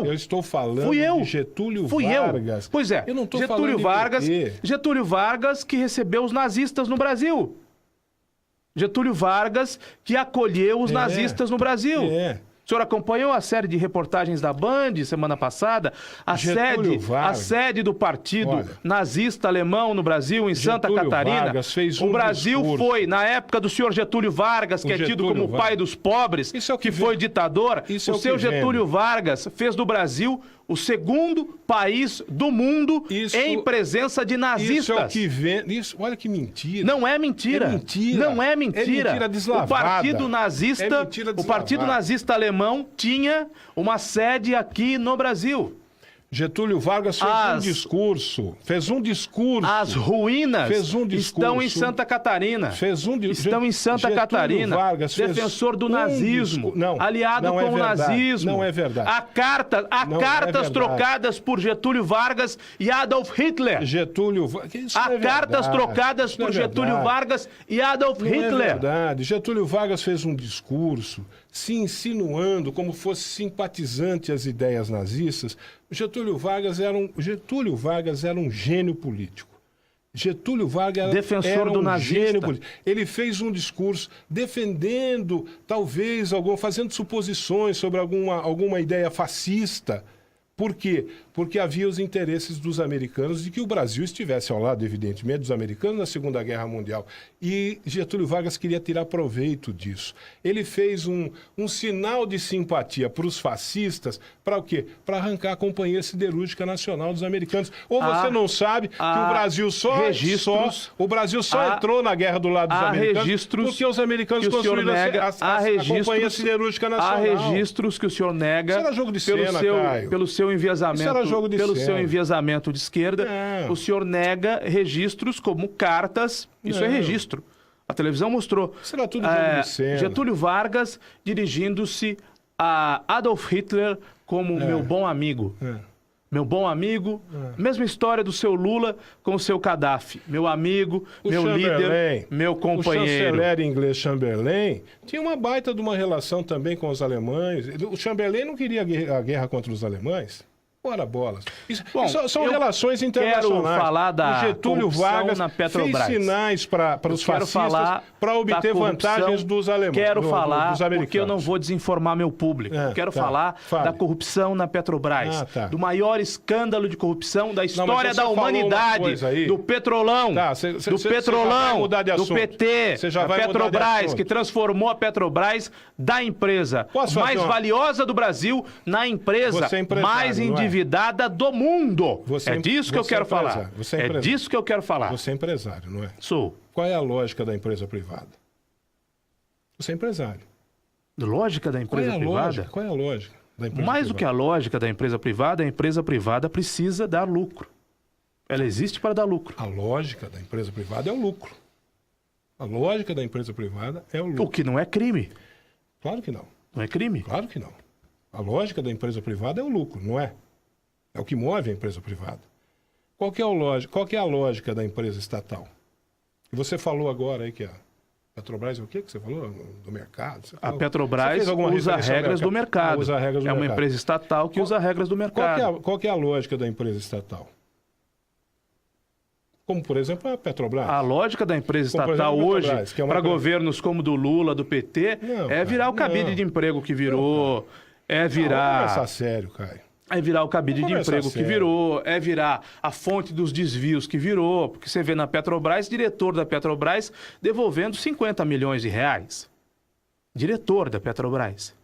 Eu estou falando de Getúlio Vargas. Pois é. Eu não estou falando de Getúlio Vargas que recebeu os nazistas no Brasil. Getúlio Vargas que acolheu os nazistas no Brasil. O senhor acompanhou a série de reportagens da Band semana passada? A sede do partido nazista alemão no Brasil, em Santa Catarina. O Brasil foi, na época do senhor Getúlio Vargas, que é tido como o pai dos pobres, que foi ditador, o seu Getúlio Vargas fez do Brasil o segundo país do mundo em presença de nazistas. Isso é o que vem. Olha que mentira. Não é mentira. É mentira. Não é mentira. É mentira deslavada. O Partido Nazista Alemão tinha uma sede aqui no Brasil. Getúlio Vargas fez um discurso. As ruínas estão em Santa Catarina. Estão em Santa Catarina. Vargas defensor do nazismo. Aliado com o nazismo. Não é verdade. Há cartas trocadas por Getúlio Vargas e Adolf Hitler. Há cartas trocadas por Getúlio Vargas e Adolf Hitler. Não é verdade. Getúlio Vargas fez um discurso se insinuando como fosse simpatizante às ideias nazistas. Getúlio Vargas era um gênio político. Getúlio Vargas defensor do nazista. Ele fez um discurso defendendo, talvez, fazendo suposições sobre alguma ideia fascista. Por quê? Porque havia os interesses dos americanos de que o Brasil estivesse ao lado, evidentemente, dos americanos na Segunda Guerra Mundial. E Getúlio Vargas queria tirar proveito disso. Ele fez um sinal de simpatia para os fascistas, para o quê? Para arrancar a Companhia Siderúrgica Nacional dos americanos. Ou você não sabe que o Brasil só entrou na guerra do lado dos americanos porque os americanos construíram a Companhia Siderúrgica Nacional. Há registros que o senhor nega. Isso era jogo de cena, Caio. Pelo seu enviesamento de esquerda, o senhor nega registros como cartas. Isso é registro. A televisão mostrou. Isso era tudo jogo de cena. Getúlio Vargas dirigindo-se a Adolf Hitler como meu bom amigo. Meu bom amigo. Mesma história do seu Lula com o seu Gaddafi. Meu amigo, líder, meu companheiro. O chanceler inglês Chamberlain tinha uma baita de uma relação também com os alemães. O Chamberlain não queria a guerra contra os alemães. Ora bolas. São relações internacionais. Quero falar da o Getúlio Vargas na Petrobras. fez sinais para os fascistas para obter vantagens dos alemães. Quero falar, dos americanos. Porque eu não vou desinformar meu público. Quero falar da corrupção na Petrobras. Do maior escândalo de corrupção da história da humanidade. Do Petrolão. Do Petrolão. Do PT. Da Petrobras, que transformou a Petrobras da empresa mais valiosa do Brasil na empresa mais endividada do mundo. É disso que eu quero falar. É disso que eu quero falar. Você é empresário, não é? Sou. Qual é a lógica da empresa privada? Você é empresário. Lógica da empresa privada? Qual é a lógica da empresa Mais privada? do que a lógica da empresa privada, a empresa privada precisa dar lucro. Ela existe para dar lucro. A lógica da empresa privada é o lucro. A lógica da empresa privada é o lucro. O que não é crime. Claro que não. Não é crime? Claro que não. A lógica da empresa privada é o lucro, não é? É o que move a empresa privada. Qual que é a lógica da empresa estatal? E você falou agora aí que a Petrobras é o que você falou? Do mercado? A Petrobras usa regras do mercado. É uma empresa estatal que usa regras do mercado. Qual que é a lógica da empresa estatal? Como, por exemplo, a Petrobras. A lógica da empresa estatal hoje, para governos como do Lula, do PT, virar o cabide de emprego que virou, Vamos conversar sério, Caio. É virar o cabide de emprego que virou, é virar a fonte dos desvios que virou, porque você vê na Petrobras, diretor da Petrobras devolvendo 50 milhões de reais. Diretor da Petrobras.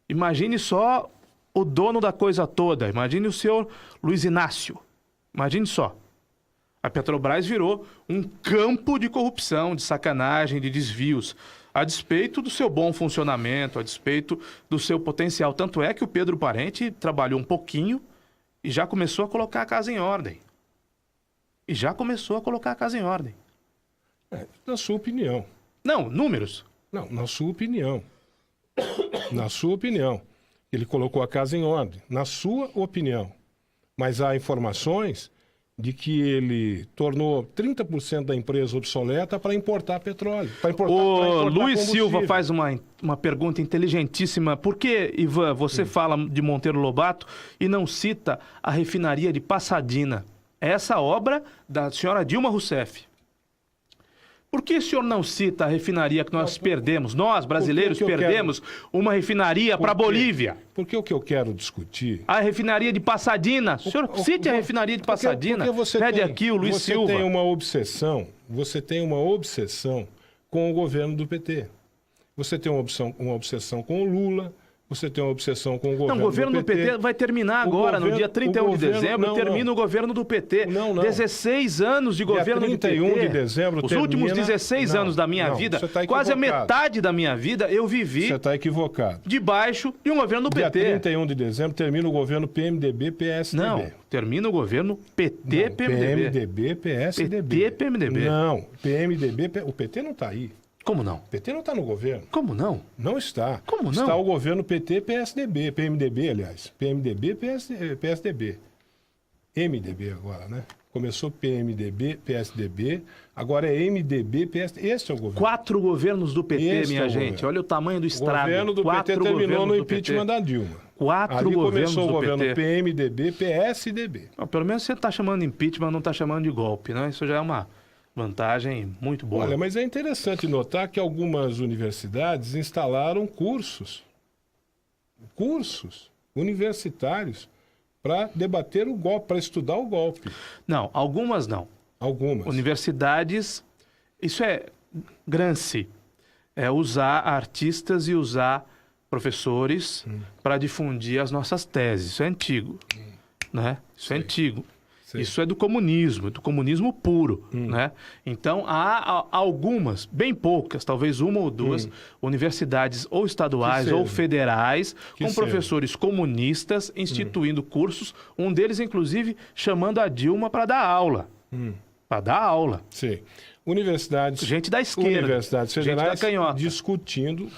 Imagine só o dono da coisa toda, imagine o senhor Luiz Inácio. Imagine só. A Petrobras virou um campo de corrupção, de sacanagem, de desvios, a despeito do seu bom funcionamento, a despeito do seu potencial. Tanto é que o Pedro Parente trabalhou um pouquinho e já começou a colocar a casa em ordem. Na sua opinião. Não, números. Não, na sua opinião. Na sua opinião. Ele colocou a casa em ordem. Na sua opinião. Mas há informações de que ele tornou 30% da empresa obsoleta para importar petróleo. O Luiz Silva faz uma pergunta inteligentíssima. Por que, Ivan, você fala de Monteiro Lobato e não cita a refinaria de Passadina? Essa obra da senhora Dilma Rousseff. Por que o senhor não cita a refinaria que nós perdemos? Nós, brasileiros, perdemos uma refinaria para a Bolívia. Porque o que eu quero discutir... A refinaria de Passadina. O senhor cite a refinaria de Passadina. Pede aqui o Luiz Silva. Você tem uma obsessão com o governo do PT. Você tem uma obsessão com o Lula... Você tem uma obsessão com o governo do PT. Não, o governo do PT vai terminar agora, no dia 31 de dezembro, termina o governo do PT. Não. 16 anos de governo do PT. 31 de dezembro Os últimos 16 anos da minha vida, quase a metade da minha vida, eu vivi... Você está equivocado. Debaixo de um governo do PT. Dia 31 de dezembro termina o governo PMDB-PSDB. Não, termina o governo PT-PMDB. PMDB-PSDB. PT-PMDB. Não, PMDB... O PT não está aí. Como não? O PT não está no governo. Como não? Não está. Como não? Está o governo PT-PSDB, PMDB, aliás. PMDB-PSDB. MDB agora, né? Começou PMDB-PSDB, agora é MDB-PSDB. Esse é o governo. 4 governos do PT, minha gente. Olha o tamanho do estrado. O governo do PT terminou no impeachment da Dilma. 4 governos do PT. Ali começou o governo PMDB-PSDB. Pelo menos você está chamando de impeachment, não está chamando de golpe, né? Isso já é uma... vantagem muito boa. Olha, mas é interessante notar que algumas universidades instalaram cursos universitários para debater o golpe, para estudar o golpe. Não, algumas não. Algumas. Universidades, isso é Gramsci, é usar artistas e usar professores para difundir as nossas teses. Isso é antigo, né? Isso é antigo. Sim. Isso é do comunismo puro, né? Então, há algumas, bem poucas, talvez uma ou duas, universidades ou estaduais ou federais, com professores comunistas instituindo cursos, um deles, inclusive, chamando a Dilma para dar aula. Para dar aula. Sim. Universidades... Gente da esquerda. Universidades federais gente da canhota. Discutindo,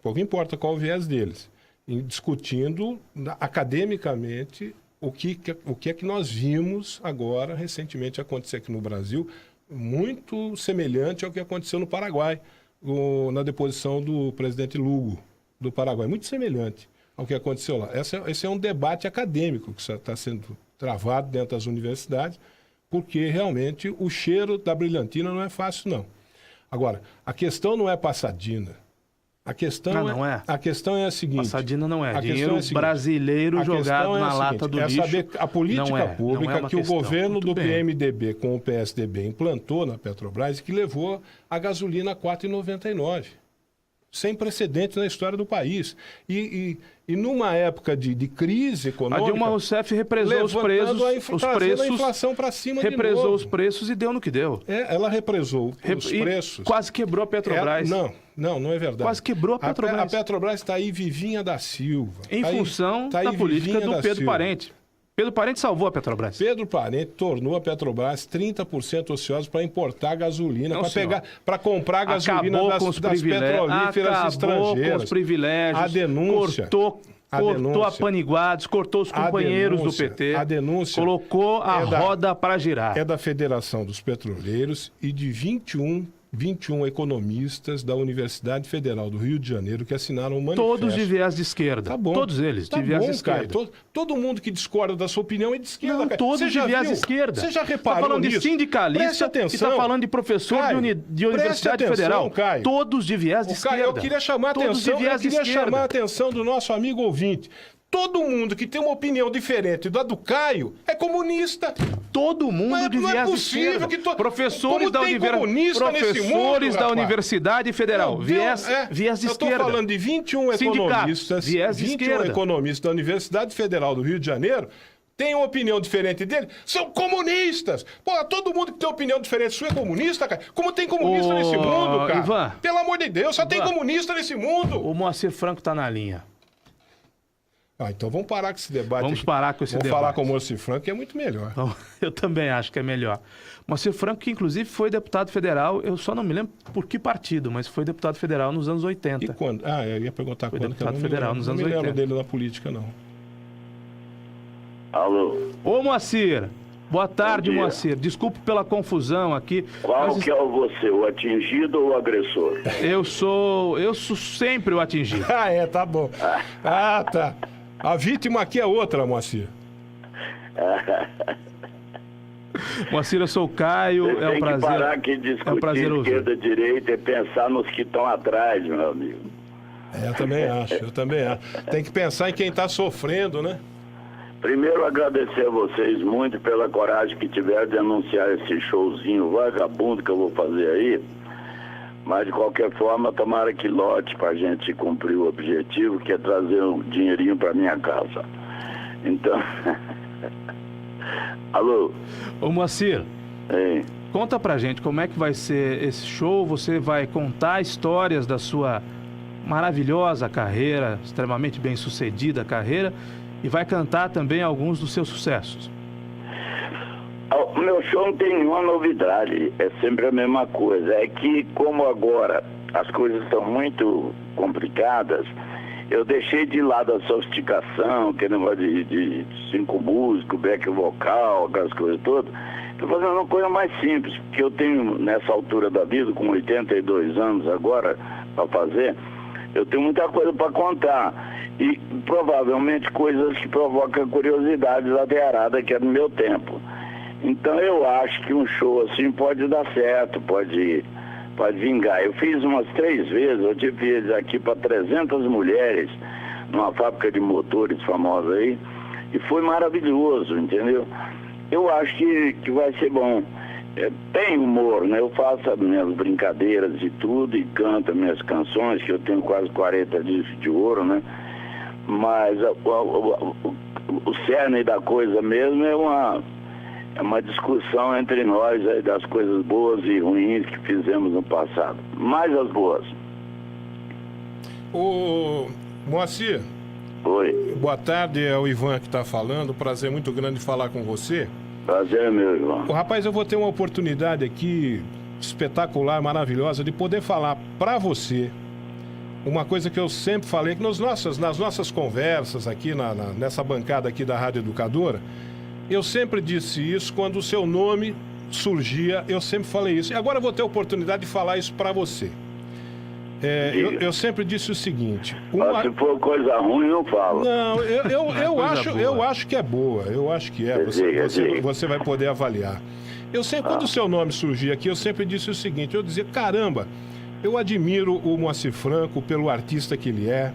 pouco importa qual o viés deles, discutindo academicamente... O que é que nós vimos agora, recentemente, acontecer aqui no Brasil, muito semelhante ao que aconteceu no Paraguai, na deposição do presidente Lugo, do Paraguai. Muito semelhante ao que aconteceu lá. Esse é um debate acadêmico que está sendo travado dentro das universidades, porque realmente o cheiro da brilhantina não é fácil, não. Agora, a questão não é Passadina. A questão A questão é a seguinte... Passadina não é. Dinheiro brasileiro jogado na lata do lixo. Saber a política pública que o governo do PMDB com o PSDB implantou na Petrobras e que levou a gasolina a R$ 4,99. Sem precedentes na história do país. E numa época de crise econômica... A Dilma Rousseff represou os preços, a inflação para cima represou os preços e deu no que deu. Ela represou os preços. Quase quebrou a Petrobras. Não é verdade. Quase quebrou a Petrobras. A Petrobras está aí vivinha da Silva. Em função da política do Pedro Parente. Pedro Parente salvou a Petrobras. Pedro Parente tornou a Petrobras 30% ociosa para importar gasolina, para comprar gasolina das petrolíferas estrangeiras. Acabou com os privilégios. A denúncia. Cortou a Paniguados, cortou os companheiros do PT. A denúncia. Colocou a roda para girar. É da Federação dos Petroleiros e de 21 economistas da Universidade Federal do Rio de Janeiro que assinaram um manifesto. Todos de viés de esquerda. Tá bom. Todos eles de viés de esquerda. Todo mundo que discorda da sua opinião é de esquerda. Não, todos de viés de esquerda. Você já reparou falando nisso? De sindicalista e está falando de professor de Universidade Federal. Caio. Todos de viés de esquerda. Eu queria chamar a atenção do nosso amigo ouvinte. Todo mundo que tem uma opinião diferente da do Caio é comunista. Todo mundo de viés de esquerda. Professores da Universidade Federal. Viés de esquerda. Eu estou falando de 21 economistas. Viés de esquerda. 21 economistas da Universidade Federal do Rio de Janeiro tem uma opinião diferente dele, são comunistas. Pô, todo mundo que tem opinião diferente sua é comunista, cara. Como tem comunista nesse mundo, cara? Ivan, pelo amor de Deus, só tem comunista nesse mundo. O Moacir Franco está na linha. Então vamos parar com esse debate. Vamos parar com esse debate. Vamos falar com o Moacir Franco, que é muito melhor. Então, eu também acho que é melhor. Moacir Franco, que inclusive foi deputado federal, eu só não me lembro por que partido, mas foi deputado federal nos anos 80. E quando? Eu ia perguntar quando. Foi deputado federal nos anos 80. Não me lembro dele na política, não. Alô? Ô, Moacir. Boa tarde, Moacir. Desculpe pela confusão aqui. Qual que é você, o atingido ou o agressor? Eu sou sempre o atingido. Tá bom. Tá. A vítima aqui é outra, Moacir. Moacir, eu sou o Caio, Você é um tem prazer. que parar aqui de É um prazer discutir ouvir. esquerda e direita e pensar nos que estão atrás, meu amigo. Eu também acho. Tem que pensar em quem está sofrendo, né? Primeiro, agradecer a vocês muito pela coragem que tiveram de anunciar esse showzinho vagabundo que eu vou fazer aí. Mas, de qualquer forma, tomara que lote pra gente cumprir o objetivo, que é trazer um dinheirinho pra minha casa. Então... Alô? Ô, Moacir, Ei. conta pra gente como é que vai ser esse show. Você vai contar histórias da sua maravilhosa carreira, extremamente bem-sucedida carreira, e vai cantar também alguns dos seus sucessos. O meu show não tem nenhuma novidade, é sempre a mesma coisa. É que, como agora as coisas estão muito complicadas, eu deixei de lado a sofisticação, aquele negócio de 5 músicos, back vocal, aquelas coisas todas. Estou fazendo uma coisa mais simples, porque eu tenho, nessa altura da vida, com 82 anos agora, para fazer, eu tenho muita coisa para contar. E provavelmente coisas que provocam curiosidade exagerada, que é do meu tempo. Então eu acho que um show assim pode dar certo, pode vingar. Eu fiz umas 3 vezes, eu tive aqui para 300 mulheres, numa fábrica de motores famosa aí, e foi maravilhoso, entendeu? Eu acho que vai ser bom. Tem humor, né? Eu faço as minhas brincadeiras e tudo, e canto as minhas canções, que eu tenho quase 40 discos de ouro, né? Mas o cerne da coisa mesmo é uma discussão entre nós aí das coisas boas e ruins que fizemos no passado. Mais as boas. Ô, Moacir. Oi. Boa tarde, é o Ivan que está falando. Prazer muito grande falar com você. Prazer é meu, Ivan. Rapaz, eu vou ter uma oportunidade aqui espetacular, maravilhosa, de poder falar para você uma coisa que eu sempre falei, que nas nossas conversas aqui, nessa bancada aqui da Rádio Educadora, eu sempre disse isso, quando o seu nome surgia, eu sempre falei isso. E agora eu vou ter a oportunidade de falar isso para você. Eu sempre disse o seguinte... Mas se for coisa ruim, não falo. Não, eu acho que é boa. Eu acho que é. Você vai poder avaliar. Eu sempre, quando o seu nome surgia aqui, eu sempre disse o seguinte, eu dizia, caramba, eu admiro o Moacir Franco pelo artista que ele é.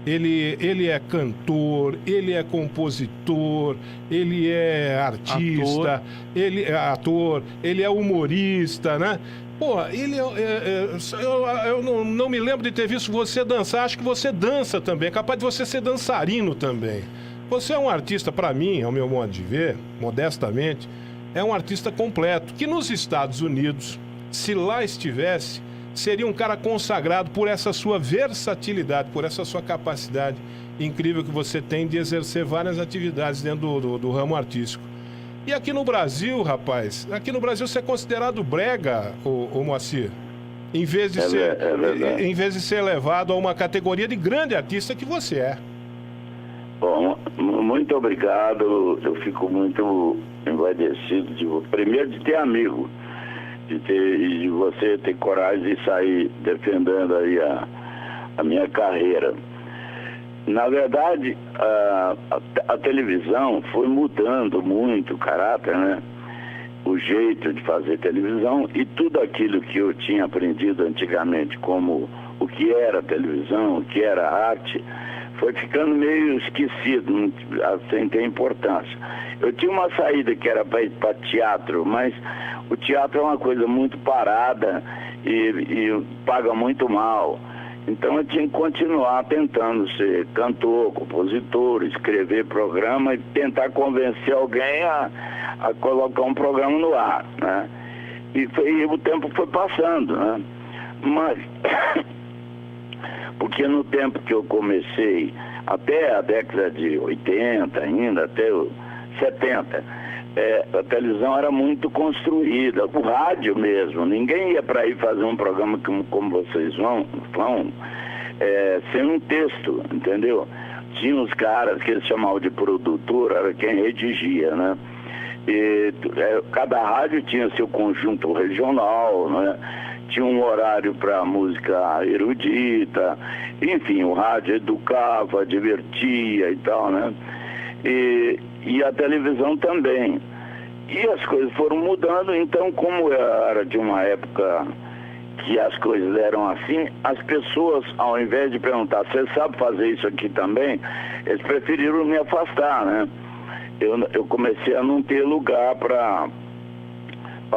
Ele é cantor, ele é compositor, ele é artista, ele é ator, ele é humorista, né? Pô, eu não me lembro de ter visto você dançar, acho que você dança também, é capaz de você ser dançarino também. Você é um artista, para mim, ao meu modo de ver, modestamente, é um artista completo, que nos Estados Unidos, se lá estivesse, seria um cara consagrado por essa sua versatilidade, por essa sua capacidade incrível que você tem de exercer várias atividades dentro do ramo artístico. E aqui no Brasil, rapaz, aqui no Brasil você é considerado brega, o Moacir, em vez de ser elevado a uma categoria de grande artista que você é. Bom, muito obrigado, eu fico muito envaidecido, primeiro de ter amigo, de você ter coragem de sair defendendo aí a minha carreira. Na verdade, a televisão foi mudando muito o caráter, né? O jeito de fazer televisão e tudo aquilo que eu tinha aprendido antigamente, como o que era televisão, o que era arte, foi ficando meio esquecido, sem ter importância. Eu tinha uma saída que era para ir para teatro, mas o teatro é uma coisa muito parada e paga muito mal. Então eu tinha que continuar tentando ser cantor, compositor, escrever programa e tentar convencer alguém a colocar um programa no ar, né? E o tempo foi passando, né? Mas, porque no tempo que eu comecei, até a década de 80 ainda, até 70, a televisão era muito construída, o rádio mesmo, ninguém ia para aí fazer um programa como vocês vão sem um texto, entendeu? Tinha os caras que eles chamavam de produtor, era quem redigia, né? E cada rádio tinha seu conjunto regional, né? Tinha um horário para música erudita, enfim, o rádio educava, divertia e tal, né? E a televisão também. E as coisas foram mudando, então como era de uma época que as coisas eram assim, as pessoas, ao invés de perguntar, você sabe fazer isso aqui também? Eles preferiram me afastar, né? Eu comecei a não ter lugar para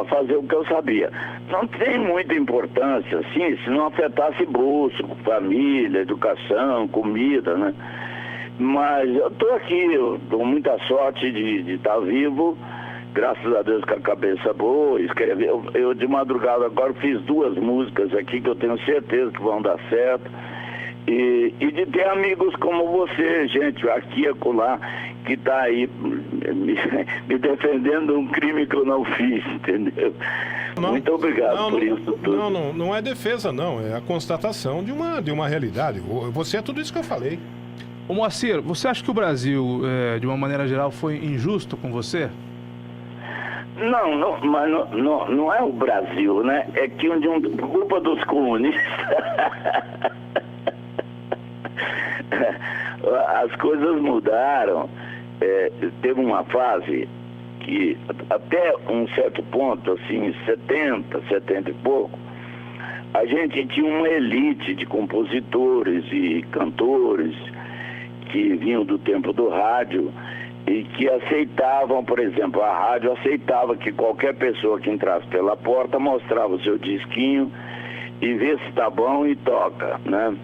fazer o que eu sabia. Não tem muita importância, assim, se não afetasse bolso, família, educação, comida, né? Mas eu estou aqui, eu dou muita sorte de estar vivo, graças a Deus com a cabeça boa, escrever. Eu de madrugada agora fiz 2 músicas aqui que eu tenho certeza que vão dar certo. E de ter amigos como você, gente, aqui e acolá, que está aí me defendendo um crime que eu não fiz, entendeu? Muito obrigado por isso tudo. Não é defesa, não. É a constatação de uma realidade. Você é tudo isso que eu falei. Ô Moacir, você acha que o Brasil, de uma maneira geral, foi injusto com você? Mas não é o Brasil, né? É que culpa dos comunistas. As coisas mudaram. Teve uma fase que até um certo ponto, assim, 70 e pouco, a gente tinha uma elite de compositores e cantores que vinham do tempo do rádio e que aceitavam, por exemplo, a rádio aceitava que qualquer pessoa que entrasse pela porta mostrava o seu disquinho e vê se tá bom e toca, né?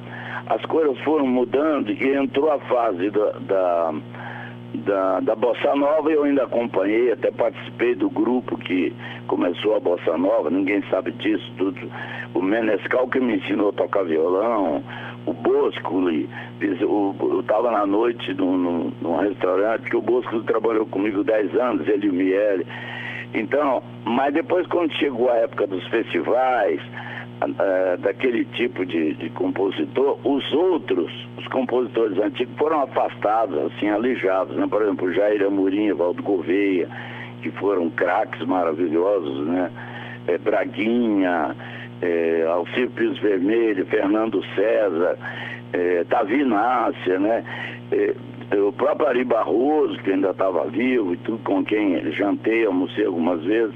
As coisas foram mudando e entrou a fase da Bossa Nova. Eu ainda acompanhei, até participei do grupo que começou a Bossa Nova, ninguém sabe disso tudo. O Menescal que me ensinou a tocar violão, o Bosco, eu estava na noite num restaurante que o Bosco trabalhou comigo 10 anos, ele e o Miele. Então, mas depois quando chegou a época dos festivais, daquele tipo de compositor, os compositores antigos foram afastados, assim, alijados, né? Por exemplo, Jair Amorim, Valdo Gouveia, que foram craques maravilhosos, né? Braguinha, Alcir Pires Vermelho, Fernando César, Davi Inácia, né? O próprio Ari Barroso, que ainda estava vivo e tudo, com quem jantei, almocei algumas vezes.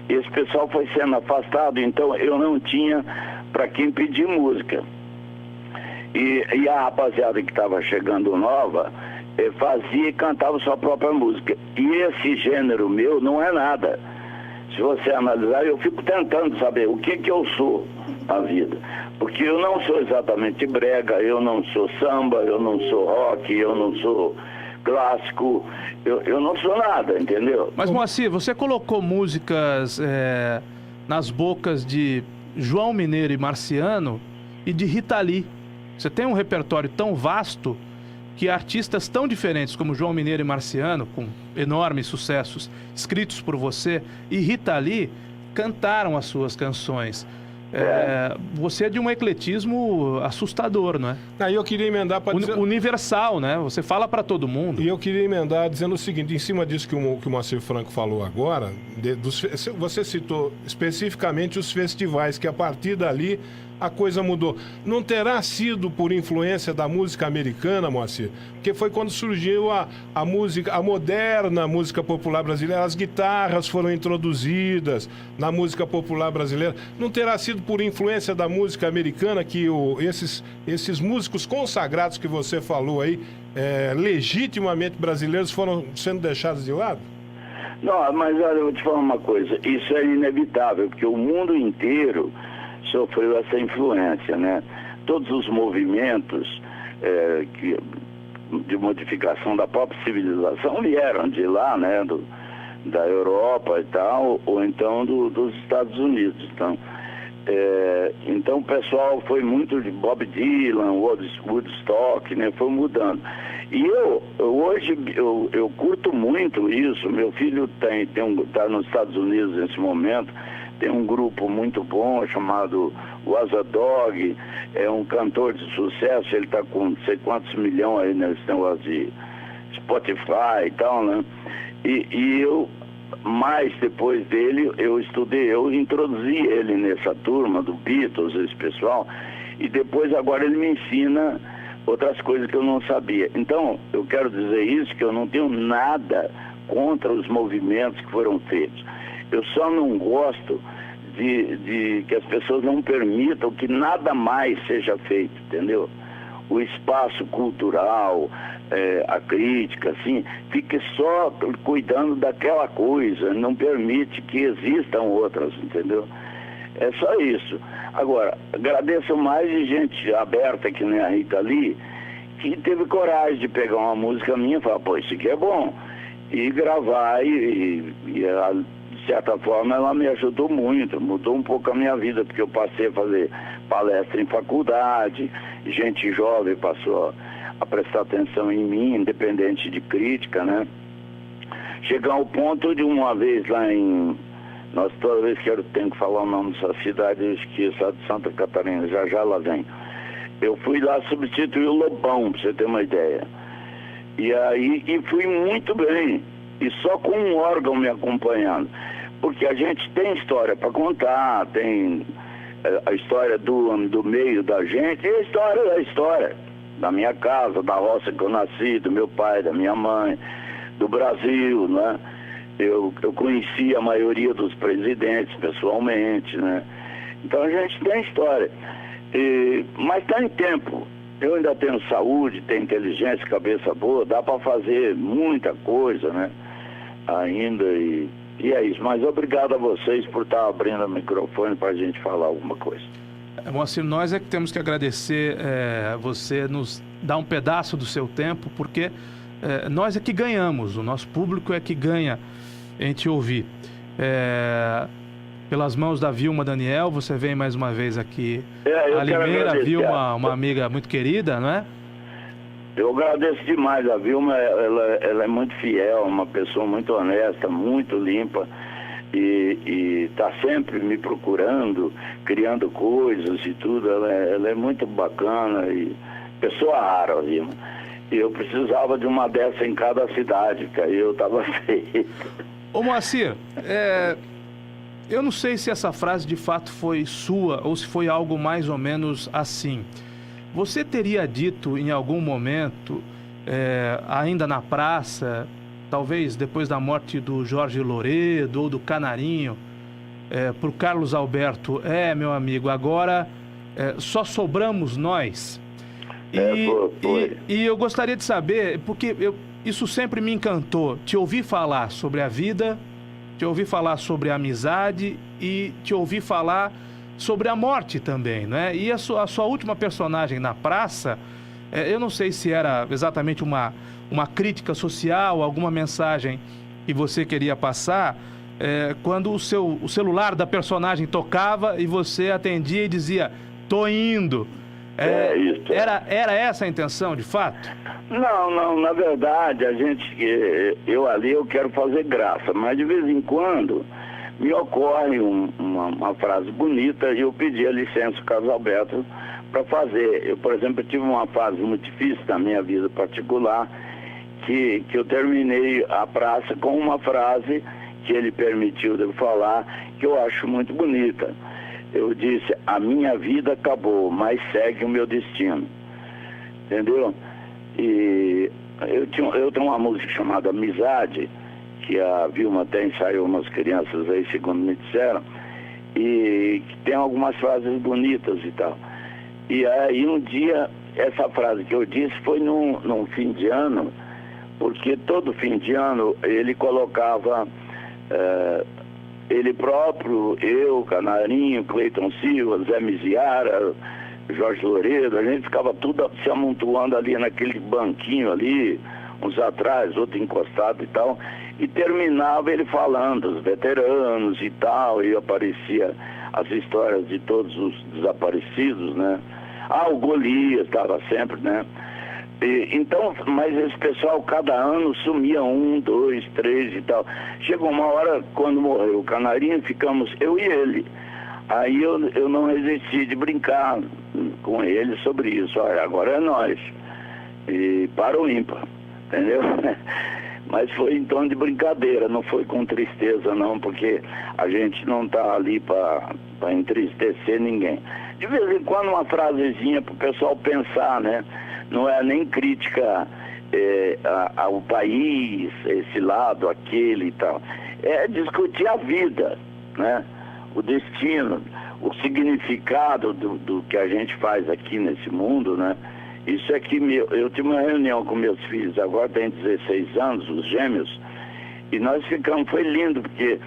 Esse pessoal foi sendo afastado, então eu não tinha para quem pedir música. E a rapaziada que estava chegando nova fazia e cantava sua própria música. E esse gênero meu não é nada. Se você analisar, eu fico tentando saber o que eu sou na vida. Porque eu não sou exatamente brega, eu não sou samba, eu não sou rock, eu não sou clássico, eu não sou nada, entendeu? Mas Moacir, você colocou músicas nas bocas de João Mineiro e Marciano e de Rita Lee. Você tem um repertório tão vasto que artistas tão diferentes como João Mineiro e Marciano, com enormes sucessos escritos por você, e Rita Lee cantaram as suas canções. Você é de um ecletismo assustador, não é? Aí eu queria emendar para dizer... Universal, né? Você fala para todo mundo. E eu queria emendar dizendo o seguinte, em cima disso que o Moacir Franco falou agora, você citou especificamente os festivais, que a partir dali a coisa mudou. Não terá sido por influência da música americana, Moacir? Porque foi quando surgiu a música, a moderna música popular brasileira, as guitarras foram introduzidas na música popular brasileira. Não terá sido por influência da música americana que esses músicos consagrados que você falou aí, legitimamente brasileiros, foram sendo deixados de lado? Não, mas olha, eu vou te falar uma coisa, isso é inevitável, porque o mundo inteiro sofreu essa influência, né? Todos os movimentos de modificação da própria civilização vieram de lá, né? Da Europa e tal, ou então dos Estados Unidos. Então o pessoal foi muito de Bob Dylan, Woodstock, né? Foi mudando. E hoje eu curto muito isso. Meu filho tá nos Estados Unidos nesse momento. Tem um grupo muito bom chamado Waza Dog, é um cantor de sucesso, ele está com não sei quantos milhões aí nesse negócio de Spotify e tal, né? E eu, mais depois dele, eu introduzi ele nessa turma do Beatles, esse pessoal, e depois agora ele me ensina outras coisas que eu não sabia. Então, eu quero dizer isso, que eu não tenho nada contra os movimentos que foram feitos. Eu só não gosto de que as pessoas não permitam que nada mais seja feito, entendeu? O espaço cultural, a crítica, assim, fique só cuidando daquela coisa, não permite que existam outras, entendeu? É só isso. Agora, agradeço mais de gente aberta, que nem a Rita Lee, que teve coragem de pegar uma música minha e falar, pô, isso aqui é bom, e gravar, e de certa forma ela me ajudou muito, mudou um pouco a minha vida, porque eu passei a fazer palestra em faculdade, gente jovem passou a prestar atenção em mim, independente de crítica, né? Chegar ao ponto de uma vez lá em... Nós, toda vez que eu tenho que falar o nome dessa cidade, eu esqueço, a de Santa Catarina, já lá vem. Eu fui lá substituir o Lobão, pra você ter uma ideia. E aí, fui muito bem, e só com um órgão me acompanhando. Porque a gente tem história para contar, tem a história do meio da gente, e a história da história. Da minha casa, da roça que eu nasci, do meu pai, da minha mãe, do Brasil, né? Eu conheci a maioria dos presidentes pessoalmente, né? Então a gente tem história. Mas está em tempo. Eu ainda tenho saúde, tenho inteligência, cabeça boa, dá para fazer muita coisa, né? Ainda, e é isso. Mas obrigado a vocês por estar abrindo o microfone para a gente falar alguma coisa. Moacir, nós é que temos que agradecer você nos dar um pedaço do seu tempo, porque nós é que ganhamos, o nosso público é que ganha em te ouvir. Pelas mãos da Vilma Daniel, você vem mais uma vez aqui a Limeira. A Vilma, uma amiga muito querida, não é? Eu agradeço demais. A Vilma, ela é muito fiel, uma pessoa muito honesta, muito limpa, e está sempre me procurando, criando coisas e tudo. Ela é muito bacana e pessoa rara, Vilma. E eu precisava de uma dessa em cada cidade, que aí eu estava feito. Ô Moacir, eu não sei se essa frase de fato foi sua ou se foi algo mais ou menos assim. Você teria dito em algum momento, ainda na praça, talvez depois da morte do Jorge Loredo ou do Canarinho, para o Carlos Alberto, meu amigo, agora só sobramos nós? E eu gostaria de saber, porque isso sempre me encantou, te ouvir falar sobre a vida, te ouvir falar sobre a amizade e te ouvir falar sobre a morte também, né? E a sua última personagem na praça, eu não sei se era exatamente uma crítica social, alguma mensagem que você queria passar, quando o celular da personagem tocava e você atendia e dizia, tô indo. Isso. Era essa a intenção, de fato? Não, na verdade, eu quero fazer graça, mas de vez em quando me ocorre uma frase bonita e eu pedi a licença ao Carlos Alberto para fazer. Eu, por exemplo, tive uma fase muito difícil na minha vida particular, que eu terminei a praça com uma frase que ele permitiu de eu falar, que eu acho muito bonita. Eu disse, a minha vida acabou, mas segue o meu destino. Entendeu? E eu tenho uma música chamada Amizade, que a Vilma até ensaiou umas crianças aí, segundo me disseram, e que tem algumas frases bonitas e tal. E aí um dia, essa frase que eu disse foi num fim de ano, porque todo fim de ano ele colocava... ele próprio, eu, Canarinho, Cleiton Silva, Zé Miziara, Jorge Loredo, a gente ficava tudo se amontoando ali naquele banquinho ali, uns atrás, outro encostado e tal, e terminava ele falando, os veteranos e tal, e aparecia as histórias de todos os desaparecidos, né? O Golias estava sempre, né? Então, mas esse pessoal, cada ano, sumia 1, 2, 3 e tal. Chegou uma hora, quando morreu o Canarinho, ficamos eu e ele. Aí eu não resisti de brincar com ele sobre isso. Olha, agora é nós. E para o ímpar, entendeu? Mas foi em tom de brincadeira, não foi com tristeza não, porque a gente não está ali para entristecer ninguém. De vez em quando uma frasezinha para o pessoal pensar, né? Não é nem crítica o país, esse lado, aquele e tal. É discutir a vida, né? O destino, o significado do que a gente faz aqui nesse mundo, né? Isso é que eu tive uma reunião com meus filhos, agora tem 16 anos, os gêmeos, e nós ficamos, foi lindo, porque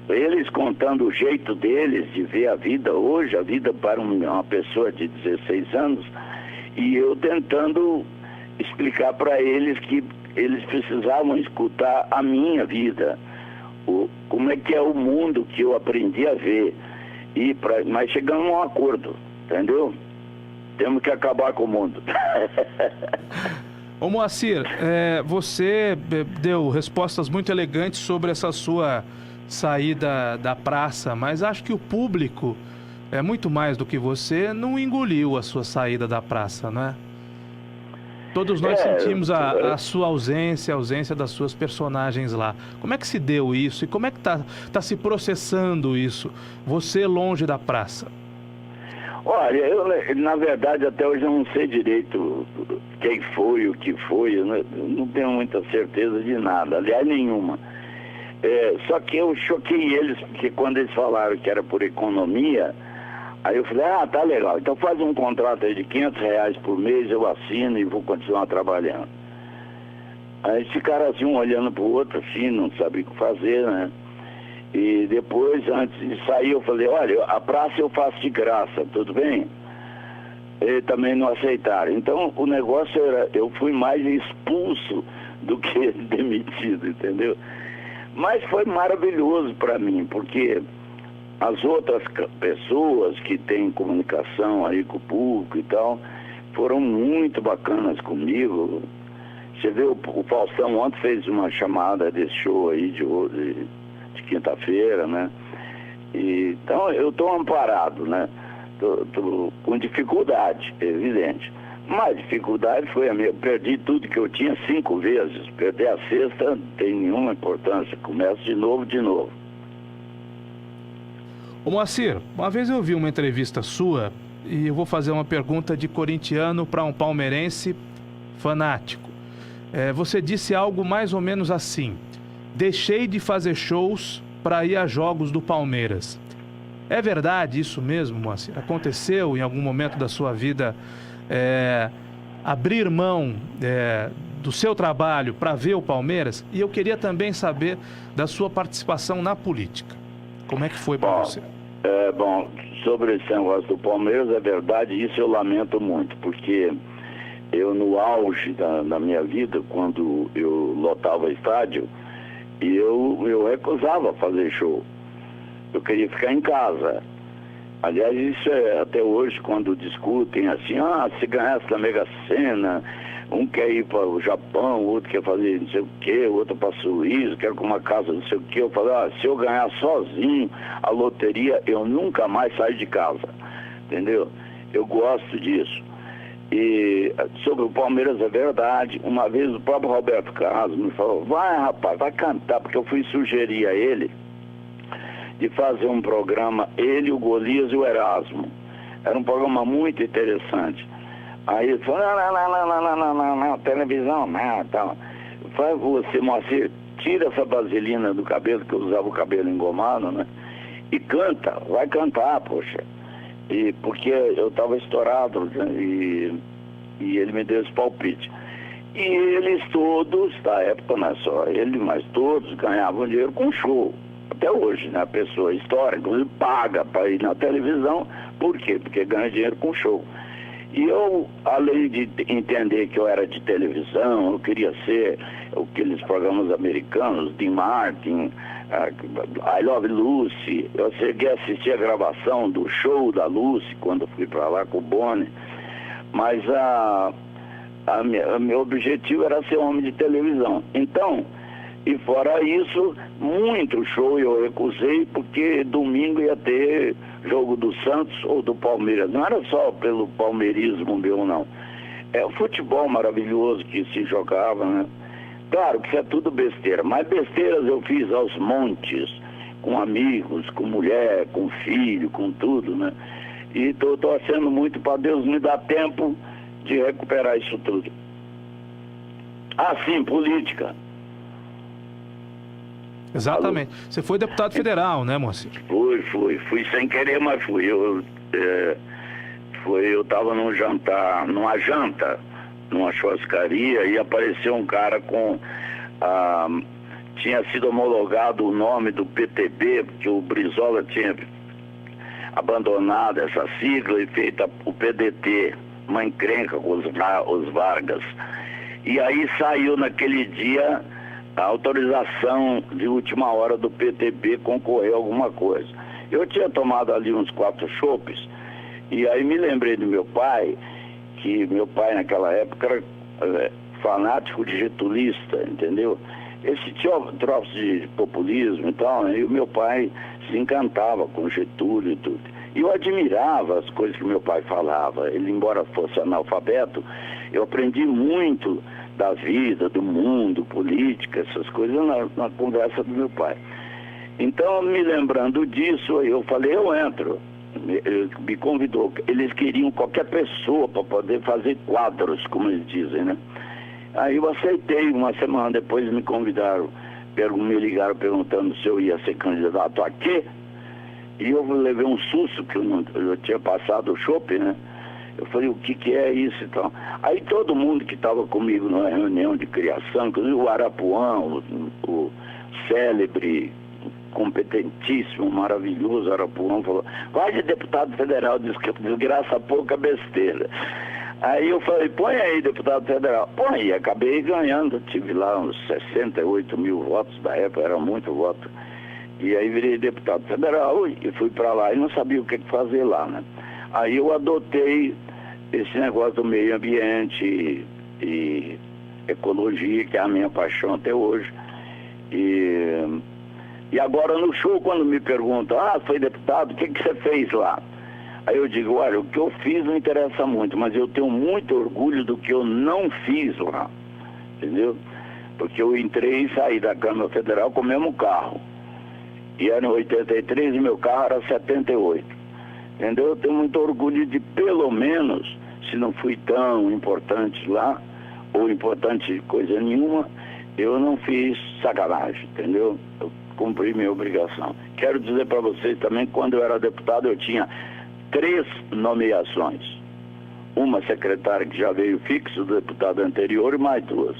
eles contando o jeito deles de ver a vida hoje, a vida para uma pessoa de 16 anos, e eu tentando explicar para eles que eles precisavam escutar a minha vida, como é que é o mundo que eu aprendi a ver, mas chegamos a um acordo, entendeu? Temos que acabar com o mundo. Ô Moacir, você deu respostas muito elegantes sobre essa sua saída da praça, mas acho que o público, muito mais do que você, não engoliu a sua saída da praça, né? Todos nós sentimos a sua ausência, a ausência das suas personagens lá. Como é que se deu isso e como é que tá se processando isso? Você longe da praça. Olha, eu na verdade até hoje eu não sei direito quem foi, o que foi, eu não tenho muita certeza de nada, aliás nenhuma. Só que eu choquei eles, porque quando eles falaram que era por economia, aí eu falei, tá legal, então faz um contrato aí de R$500 por mês, eu assino e vou continuar trabalhando. Aí eles ficaram assim, um olhando pro outro, assim, não sabiam o que fazer, né? E depois, antes de sair, eu falei, olha, a praça eu faço de graça, tudo bem? Eles também não aceitaram. Então, o negócio era, eu fui mais expulso do que demitido, entendeu? Mas foi maravilhoso para mim, porque as outras pessoas que têm comunicação aí com o público e tal, foram muito bacanas comigo. Você vê, o Faustão ontem fez uma chamada desse show aí de quinta-feira, né? Então eu estou amparado, né? Tô com dificuldade, evidente. Mas dificuldade foi a minha. Eu perdi tudo que eu tinha 5 vezes. Perder a sexta não tem nenhuma importância. Começo de novo. Ô Moacir, uma vez eu vi uma entrevista sua e eu vou fazer uma pergunta de corintiano para um palmeirense fanático. Você disse algo mais ou menos assim: deixei de fazer shows para ir a jogos do Palmeiras. É verdade isso mesmo, Moacir? Aconteceu em algum momento da sua vida abrir mão do seu trabalho para ver o Palmeiras? E eu queria também saber da sua participação na política. Como é que foi para você? Bom, sobre esse negócio do Palmeiras, é verdade, isso eu lamento muito, porque eu no auge da minha vida, quando eu lotava estádio, eu recusava fazer show. Eu queria ficar em casa. Aliás, isso até hoje, quando discutem assim, se ganhasse na Mega Sena, um quer ir para o Japão, o outro quer fazer não sei o quê, o outro para a Suíça, quer com uma casa não sei o quê. Eu falei, se eu ganhar sozinho a loteria, eu nunca mais saio de casa. Entendeu? Eu gosto disso. E sobre o Palmeiras é verdade. Uma vez o próprio Roberto Carlos me falou, vai rapaz, vai cantar, porque eu fui sugerir a ele de fazer um programa, ele, o Golias e o Erasmo. Era um programa muito interessante. Aí ele falou, não, televisão, não, tal. Faz você, Moacir, tira essa vaselina do cabelo, que eu usava o cabelo engomado, né? E canta, vai cantar, poxa. E porque eu estava estourado, né? E ele me deu esse palpite. E eles todos, da época não é só ele, mas todos ganhavam dinheiro com show. Até hoje, né? A pessoa estoura, inclusive paga para ir na televisão. Por quê? Porque ganha dinheiro com show. E eu, além de entender que eu era de televisão, eu queria ser aqueles programas americanos, Dean Martin, I Love Lucy. Eu cheguei a assistir a gravação do show da Lucy, quando eu fui para lá com o Boni. Mas meu objetivo era ser homem de televisão. Então, e fora isso, muito show eu recusei, porque domingo ia ter jogo do Santos ou do Palmeiras. Não era só pelo palmeirismo meu, não. É o futebol maravilhoso que se jogava, né? Claro que isso é tudo besteira, mas besteiras eu fiz aos montes, com amigos, com mulher, com filho, com tudo, né? E estou torcendo muito para Deus me dar tempo de recuperar isso tudo. Ah, sim, política. Exatamente. Alô? Você foi deputado federal, né, Moacir? Fui sem querer, mas fui. Eu estava numa janta, numa churrascaria, e apareceu um cara com... tinha sido homologado o nome do PTB, porque o Brizola tinha abandonado essa sigla e feito o PDT, uma encrenca com os Vargas. E aí saiu naquele dia a autorização de última hora do PTB concorrer a alguma coisa. Eu tinha tomado ali uns 4 chopes, e aí me lembrei do meu pai, que meu pai naquela época era fanático de getulista, entendeu? Esse troço de populismo e tal, né? E o meu pai se encantava com Getúlio e tudo. E eu admirava as coisas que meu pai falava. Ele, embora fosse analfabeto, eu aprendi muito da vida, do mundo, política, essas coisas na conversa do meu pai. Então, me lembrando disso, eu falei, eu entro. Me convidou. Eles queriam qualquer pessoa para poder fazer quadros, como eles dizem, né? Aí eu aceitei. Uma semana depois me convidaram, me ligaram perguntando se eu ia ser candidato a quê. E eu levei um susto, que eu tinha passado o chope, né? Eu falei, o que é isso e tal? Aí todo mundo que estava comigo na reunião de criação, inclusive o Arapuã, o célebre, competentíssimo, maravilhoso Arapuã, falou, vai de deputado federal, desgraça pouca besteira. Aí eu falei, põe aí, deputado federal. Põe, e acabei ganhando. Tive lá uns 68 mil votos da época, era muito voto. E aí virei deputado federal e fui para lá e não sabia o que fazer lá, né? Aí eu adotei esse negócio do meio ambiente e ecologia, que é a minha paixão até hoje. E agora no show, quando me perguntam, foi deputado, o que você fez lá? Aí eu digo, olha, o que eu fiz não interessa muito, mas eu tenho muito orgulho do que eu não fiz lá, entendeu? Porque eu entrei e saí da Câmara Federal com o mesmo carro. E era em 83 e meu carro era 78. Entendeu? Eu tenho muito orgulho de, pelo menos, se não fui tão importante lá, ou importante coisa nenhuma, eu não fiz sacanagem, entendeu? Eu cumpri minha obrigação. Quero dizer para vocês também que quando eu era deputado eu tinha 3 nomeações. Uma secretária que já veio fixo do deputado anterior e mais 2.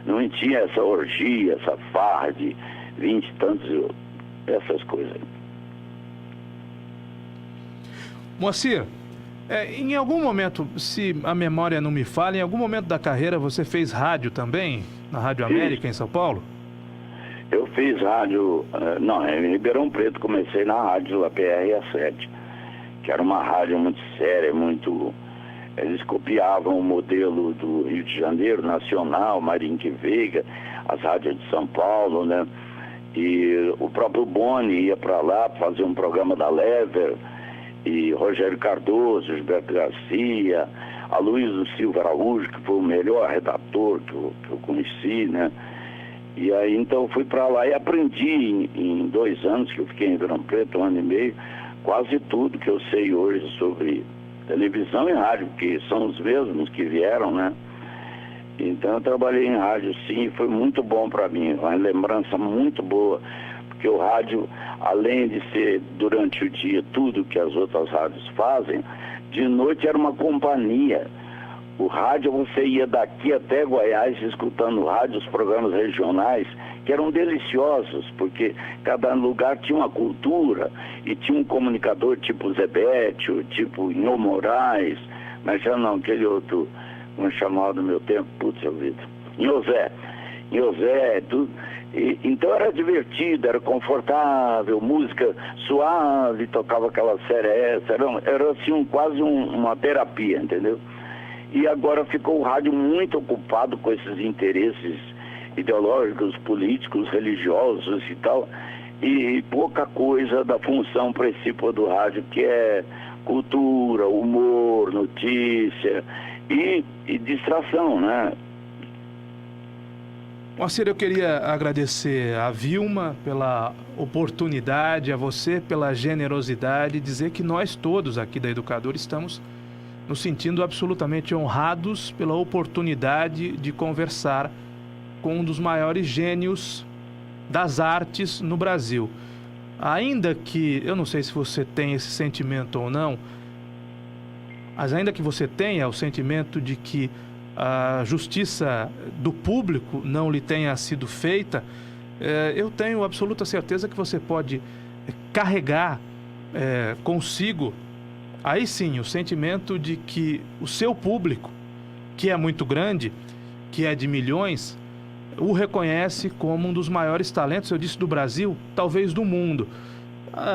Não tinha essa orgia, essa farra de 20 e tantos, essas coisas. Moacir, em algum momento, se a memória não me falha, em algum momento da carreira você fez rádio também? Na Rádio América, em São Paulo? Eu fiz rádio, em Ribeirão Preto, comecei na rádio da PRA7, que era uma rádio muito séria, eles copiavam o modelo do Rio de Janeiro, Nacional, Marinque Veiga, as rádios de São Paulo, né? E o próprio Boni ia para lá fazer um programa da Lever, e Rogério Cardoso, Gilberto Garcia, Aloysio Silva Araújo, que foi o melhor redator que eu conheci, né? E aí então eu fui para lá e aprendi em 2 anos que eu fiquei em Ribeirão Preto, 1 ano e meio, quase tudo que eu sei hoje sobre televisão e rádio, porque são os mesmos que vieram, né? Então eu trabalhei em rádio sim, e foi muito bom para mim, uma lembrança muito boa, porque o rádio, além de ser durante o dia tudo que as outras rádios fazem, de noite era uma companhia. O rádio, você ia daqui até Goiás escutando rádio, os programas regionais, que eram deliciosos, porque cada lugar tinha uma cultura, e tinha um comunicador tipo Zebétio, tipo Inho Moraes, mas já não, aquele outro, como chamava do meu tempo, putz, vida, Inhozé, tudo. Então era divertido, era confortável, música suave, tocava aquela seresta, era assim quase uma terapia, entendeu? E agora ficou o rádio muito ocupado com esses interesses ideológicos, políticos, religiosos e tal, e pouca coisa da função principal do rádio, que é cultura, humor, notícia e distração, né? Moacir, eu queria agradecer a Vilma pela oportunidade, a você pela generosidade, dizer que nós todos aqui da Educadora estamos nos sentindo absolutamente honrados pela oportunidade de conversar com um dos maiores gênios das artes no Brasil. Ainda que, eu não sei se você tem esse sentimento ou não, mas ainda que você tenha o sentimento de que a justiça do público não lhe tenha sido feita, eu tenho absoluta certeza que você pode carregar consigo, aí sim, o sentimento de que o seu público, que é muito grande, que é de milhões, o reconhece como um dos maiores talentos, eu disse do Brasil, talvez do mundo.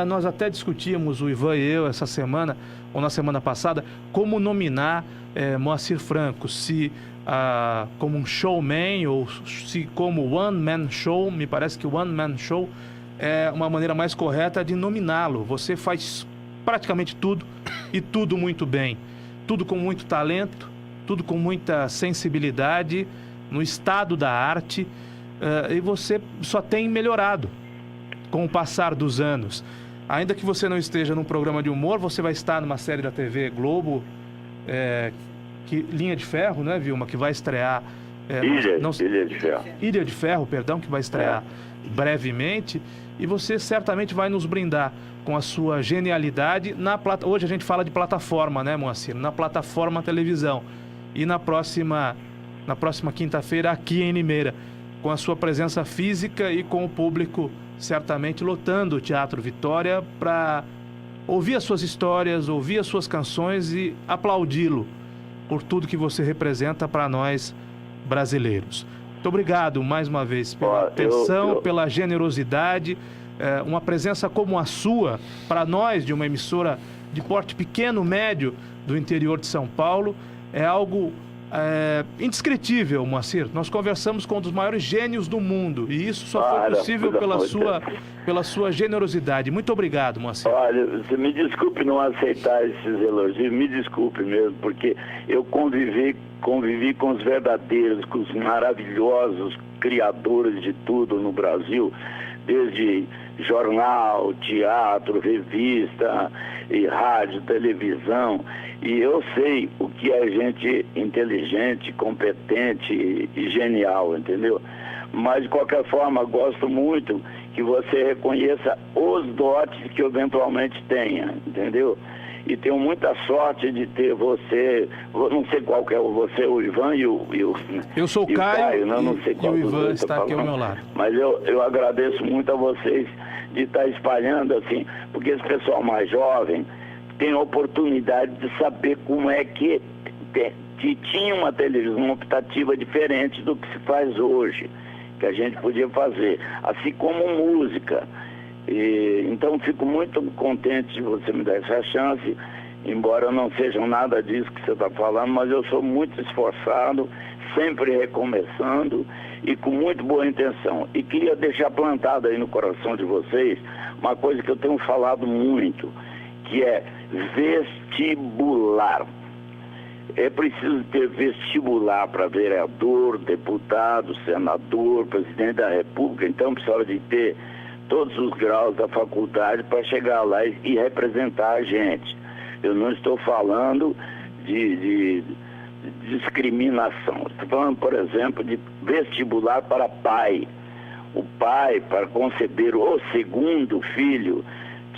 Nós até discutíamos, o Ivan e eu, essa semana, ou na semana passada, como nominar Moacir Franco, se como um showman ou se como one-man show. Me parece que o one-man show é uma maneira mais correta de nominá-lo. Você faz praticamente tudo e tudo muito bem. Tudo com muito talento, tudo com muita sensibilidade no estado da arte, e você só tem melhorado com o passar dos anos. Ainda que você não esteja num programa de humor, você vai estar numa série da TV Globo, Linha de Ferro, né, Vilma, que vai estrear... Ilha de Ferro. Ilha de Ferro, perdão, que vai estrear brevemente, e você certamente vai nos brindar com a sua genialidade hoje a gente fala de plataforma, né, Moacir? Na plataforma televisão. E na próxima quinta-feira aqui em Limeira, com a sua presença física e com o público certamente lotando o Teatro Vitória para ouvir as suas histórias, ouvir as suas canções e aplaudi-lo por tudo que você representa para nós brasileiros. Muito obrigado mais uma vez pela atenção, pela generosidade, uma presença como a sua para nós de uma emissora de porte pequeno, médio do interior de São Paulo, é algo indescritível, Moacir. Nós conversamos com um dos maiores gênios do mundo e isso só foi possível pela sua generosidade. Muito obrigado, Moacir. Olha, você me desculpe não aceitar esses elogios, me desculpe mesmo, porque eu convivi com os verdadeiros, com os maravilhosos criadores de tudo no Brasil, desde jornal, teatro, revista, e rádio, televisão, e eu sei o que é gente inteligente, competente e genial, entendeu? Mas de qualquer forma, gosto muito que você reconheça os dotes que eventualmente tenha, entendeu? E tenho muita sorte de ter você, não sei qual que é você, o Ivan e o eu sou o Caio, não sei qual e o Ivan está aqui ao meu lado. Mas eu agradeço muito a vocês de estar espalhando assim, porque esse pessoal mais jovem tem a oportunidade de saber como é que tinha uma televisão optativa diferente do que se faz hoje, que a gente podia fazer, assim como música. Então fico muito contente de você me dar essa chance, embora não seja nada disso que você está falando, mas eu sou muito esforçado, sempre recomeçando e com muito boa intenção. E queria deixar plantado aí no coração de vocês uma coisa que eu tenho falado muito, que é vestibular. É preciso ter vestibular para vereador, deputado, senador, presidente da República, então precisava de ter todos os graus da faculdade para chegar lá e representar a gente. Eu não estou falando de discriminação. Estou falando, por exemplo, de vestibular para pai. O pai, para conceber o segundo filho,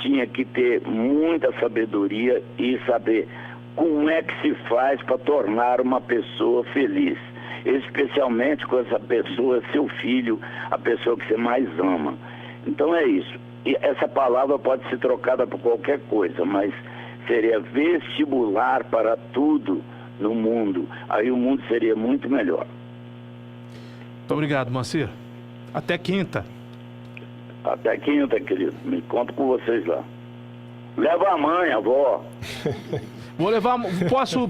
tinha que ter muita sabedoria e saber como é que se faz para tornar uma pessoa feliz. Especialmente com essa pessoa, seu filho, a pessoa que você mais ama. Então é isso. E essa palavra pode ser trocada por qualquer coisa, mas seria vestibular para tudo no mundo. Aí o mundo seria muito melhor. Muito obrigado, Moacir. Até quinta. Até quinta, querido. Me conto com vocês lá. Leva a mãe, a avó. Vou levar.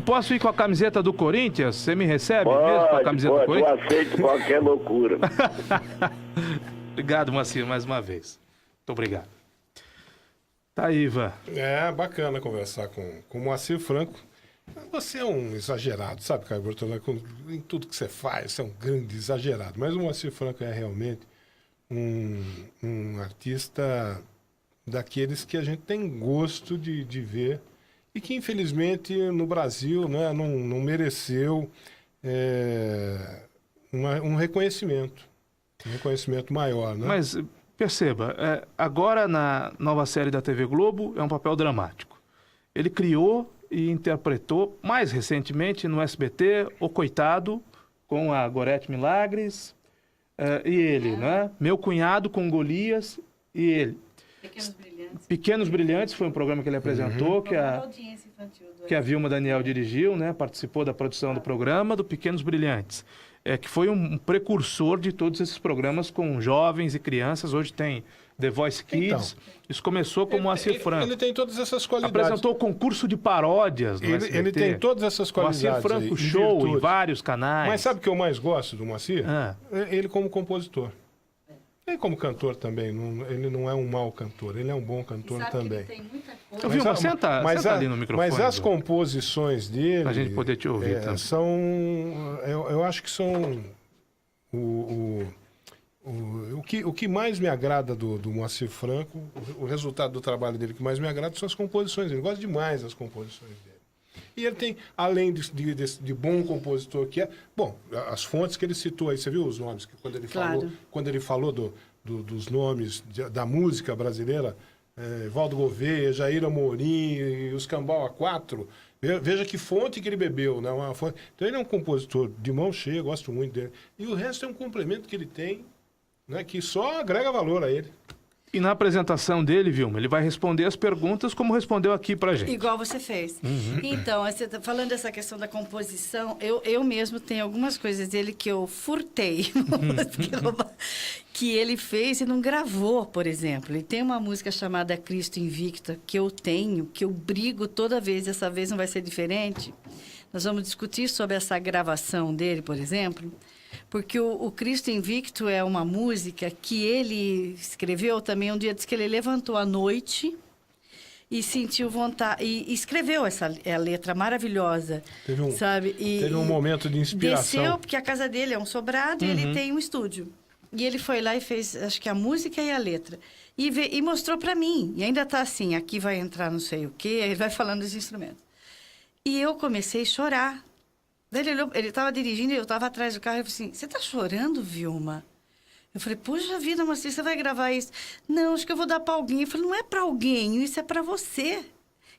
Posso ir com a camiseta do Corinthians? Você me recebe mesmo com a camiseta do Corinthians? Eu aceito qualquer loucura. Obrigado, Moacir, mais uma vez. Muito obrigado. Tá aí, Ivan. É bacana conversar com o Moacir Franco. Você é um exagerado, sabe, Caio Bortolã? Em tudo que você faz, você é um grande exagerado. Mas o Moacir Franco é realmente um artista daqueles que a gente tem gosto de ver e que, infelizmente, no Brasil, né, não mereceu um reconhecimento. Um reconhecimento maior, né? Mas perceba, agora na nova série da TV Globo é um papel dramático. Ele criou e interpretou, mais recentemente no SBT, O Coitado, com a Gorete Milagres, e ele, né? Meu Cunhado com Golias e ele. Pequenos Brilhantes foi um programa que ele apresentou, que a Vilma Daniel dirigiu, né? Participou da produção do programa do Pequenos Brilhantes. Que foi um precursor de todos esses programas com jovens e crianças. Hoje tem The Voice Kids. Então, isso começou com o Moacir Franco. Ele tem todas essas qualidades. Apresentou o concurso de paródias no SBT. Ele tem todas essas qualidades. Moacir Franco Show em vários canais. Mas sabe o que eu mais gosto do Moacir? Ele como compositor. Ele como cantor também. Ele não é um mau cantor. Ele é um bom cantor também. Tem muita coisa. Eu vi uma senta ali no microfone. Mas as composições dele... Pra gente poder te ouvir também. São... Eu acho que são... O que mais me agrada do Moacir Franco, o resultado do trabalho dele que mais me agrada são as composições. Ele gosta demais das composições dele. E ele tem, além de bom compositor que é... Bom, as fontes que ele citou aí, você viu os nomes? Que quando ele falou dos nomes da música brasileira, Valdo Gouveia, Jair Amorim e os Cambau A4, veja que fonte que ele bebeu, né? Uma fonte. Então ele é um compositor de mão cheia, gosto muito dele. E o resto é um complemento que ele tem, né, que só agrega valor a ele. E na apresentação dele, Vilma, ele vai responder as perguntas como respondeu aqui pra gente. Igual você fez. Então, você tá falando dessa questão da composição, eu mesmo tenho algumas coisas dele que eu furtei. Que ele fez e não gravou, por exemplo. Ele tem uma música chamada Cristo Invicta, que eu tenho, que eu brigo toda vez, dessa vez não vai ser diferente. Nós vamos discutir sobre essa gravação dele, por exemplo, porque o Cristo Invicto é uma música que ele escreveu também um dia, diz que ele levantou à noite e sentiu vontade, e escreveu essa letra maravilhosa, sabe? Teve um momento de inspiração. Desceu, porque a casa dele é um sobrado e ele tem um estúdio. E ele foi lá e fez, acho que a música e a letra. E mostrou para mim. E ainda tá assim, aqui vai entrar não sei o quê, ele vai falando dos instrumentos. E eu comecei a chorar. Daí ele estava dirigindo e eu estava atrás do carro. Eu falei assim, você está chorando, Vilma? Eu falei, poxa vida, mas você vai gravar isso? Não, acho que eu vou dar para alguém. Eu falei, não é para alguém, isso é para você.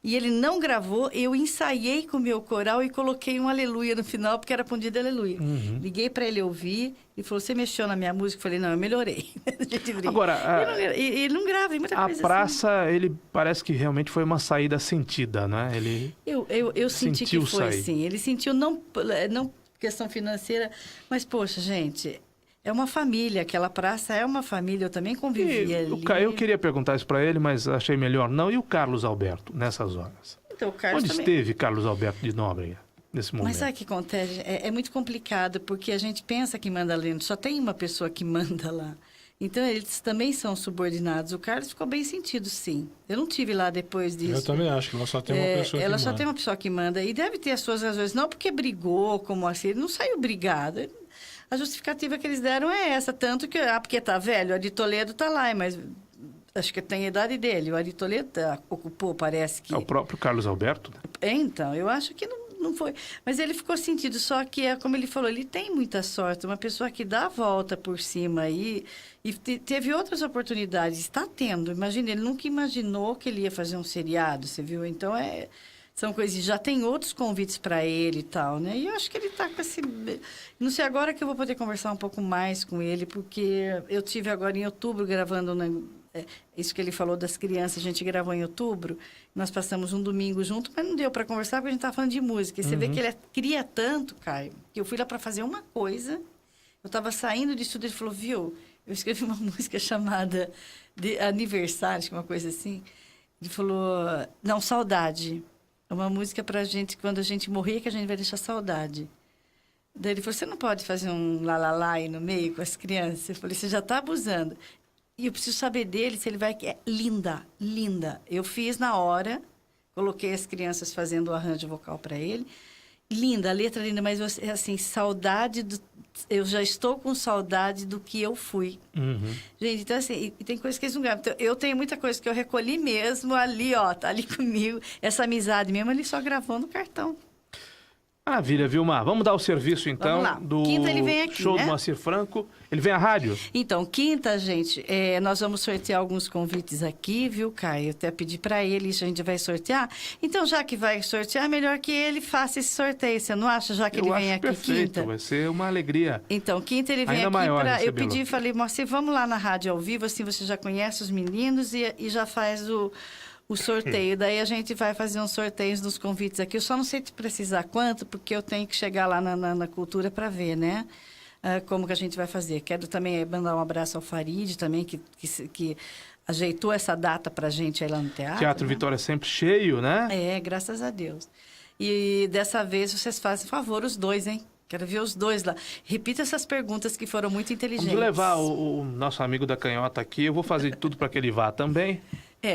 E ele não gravou, eu ensaiei com o meu coral e coloquei um aleluia no final, porque era Pondido Aleluia. Liguei para ele ouvir e falou, você mexeu na minha música? Eu falei, não, eu melhorei. Agora, ele não grava, muita coisa a praça, assim. Ele parece que realmente foi uma saída sentida, né? Ele eu senti que foi sair. assim. Ele sentiu, não questão financeira, mas, poxa, gente... É uma família, aquela praça é uma família, eu também convivi ali. Eu queria perguntar isso para ele, mas achei melhor não. E o Carlos Alberto, nessas horas? Então, o Carlos Onde esteve Carlos Alberto de Nóbrega, nesse momento? Mas sabe o que acontece? É muito complicado, porque a gente pensa que manda ali, só tem uma pessoa que manda lá. Então, eles também são subordinados. O Carlos ficou bem sentido, sim. Eu não tive lá depois disso. Eu também acho que ela só tem uma pessoa que manda. Ela só tem uma pessoa que manda. E deve ter as suas razões. Não porque brigou, como assim. Ele não saiu brigado. A justificativa que eles deram é essa. Tanto que... porque tá velho. O Ari Toledo tá lá, mas... Acho que tem a idade dele. O Ari Toledo ocupou, parece que... É o próprio Carlos Alberto, né? Então, eu acho que não foi. Mas ele ficou sentido. Só que, como ele falou, ele tem muita sorte. Uma pessoa que dá a volta por cima aí... E teve outras oportunidades. Está tendo. Imagina, ele nunca imaginou que ele ia fazer um seriado, você viu? Então, são coisas... Já tem outros convites para ele e tal, né? E eu acho que ele está com esse... Não sei agora que eu vou poder conversar um pouco mais com ele, porque eu tive agora em outubro gravando... isso que ele falou das crianças, a gente gravou em outubro. Nós passamos um domingo junto, mas não deu para conversar porque a gente estava falando de música. E você vê que ele cria tanto, Caio, que eu fui lá para fazer uma coisa. Eu estava saindo de estúdio, ele falou, viu... Eu escrevi uma música chamada de Aniversário, acho que uma coisa assim. Ele falou, não, Saudade. É uma música pra gente, quando a gente morrer, que a gente vai deixar saudade. Daí ele falou, você não pode fazer um lá aí no meio com as crianças? Eu falei, você já tá abusando. E eu preciso saber dele, se ele vai... É linda, linda. Eu fiz na hora, coloquei as crianças fazendo o arranjo vocal para ele. Linda, a letra linda, mas assim, saudade do... Eu já estou com saudade do que eu fui. Gente, então assim, e tem coisas que eles não gravam. Então, eu tenho muita coisa que eu recolhi mesmo ali, ó, tá ali comigo. Essa amizade mesmo, ele só gravou no cartão. Maravilha, Vilmar. Vamos dar o serviço, então, Vamos lá. do Quinta ele vem aqui, show né? do Moacir Franco. Ele vem à rádio? Então, quinta, gente, nós vamos sortear alguns convites aqui, viu, Caio? Eu até pedi para ele, a gente vai sortear. Então, já que vai sortear, melhor que ele faça esse sorteio. Você não acha, já que ele vem aqui perfeito. quinta? Vai ser uma alegria. Então, quinta ele vem Ainda aqui maior para... Eu recebê-lo. pedi e falei, Moacir, vamos lá na rádio ao vivo, assim você já conhece os meninos e já faz o sorteio. Daí a gente vai fazer uns sorteios dos convites aqui. Eu só não sei te precisar quanto, porque eu tenho que chegar lá na cultura para ver, né? Como que a gente vai fazer. Quero também mandar um abraço ao Farid também, que ajeitou essa data para a gente aí lá no teatro. Teatro né? Vitória sempre cheio, né? Graças a Deus. E dessa vez vocês fazem favor, os dois, hein? Quero ver os dois lá. Repita essas perguntas que foram muito inteligentes. Vamos levar o nosso amigo da canhota aqui. Eu vou fazer tudo para que ele vá também.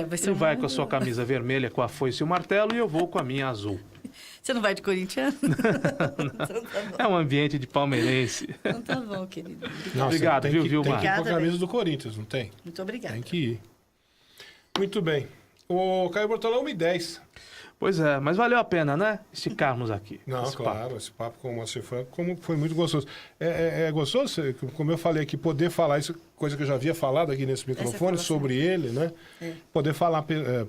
Vai ser Ele vai com a sua camisa vermelha, com a foice e o martelo, e eu vou com a minha azul. Você não vai de corintiano? Então tá bom. É um ambiente de palmeirense. Então tá bom, querido. Não, Obrigado, tem viu, que, Vilmar? Tem que ir com a Obrigada, camisa do Corinthians, não tem? Muito obrigada. Tem que ir. Muito bem. O Caio Bortolão, 1h10. Pois é, mas valeu a pena, né? Esticarmos aqui. Não, esse claro, papo. esse papo com o Moacir Franco foi muito gostoso. É gostoso, como eu falei aqui, poder falar isso, coisa que eu já havia falado aqui nesse microfone, sobre ele, né? Poder falar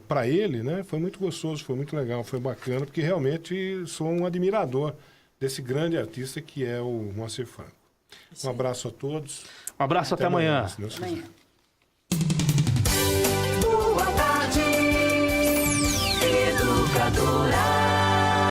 para ele, né? Foi muito gostoso, foi muito legal, foi bacana, porque realmente sou um admirador desse grande artista que é o Moacir Franco. Um abraço a todos. Um abraço até amanhã. Se Deus quiser. Amanhã. Boa tarde, Educadora.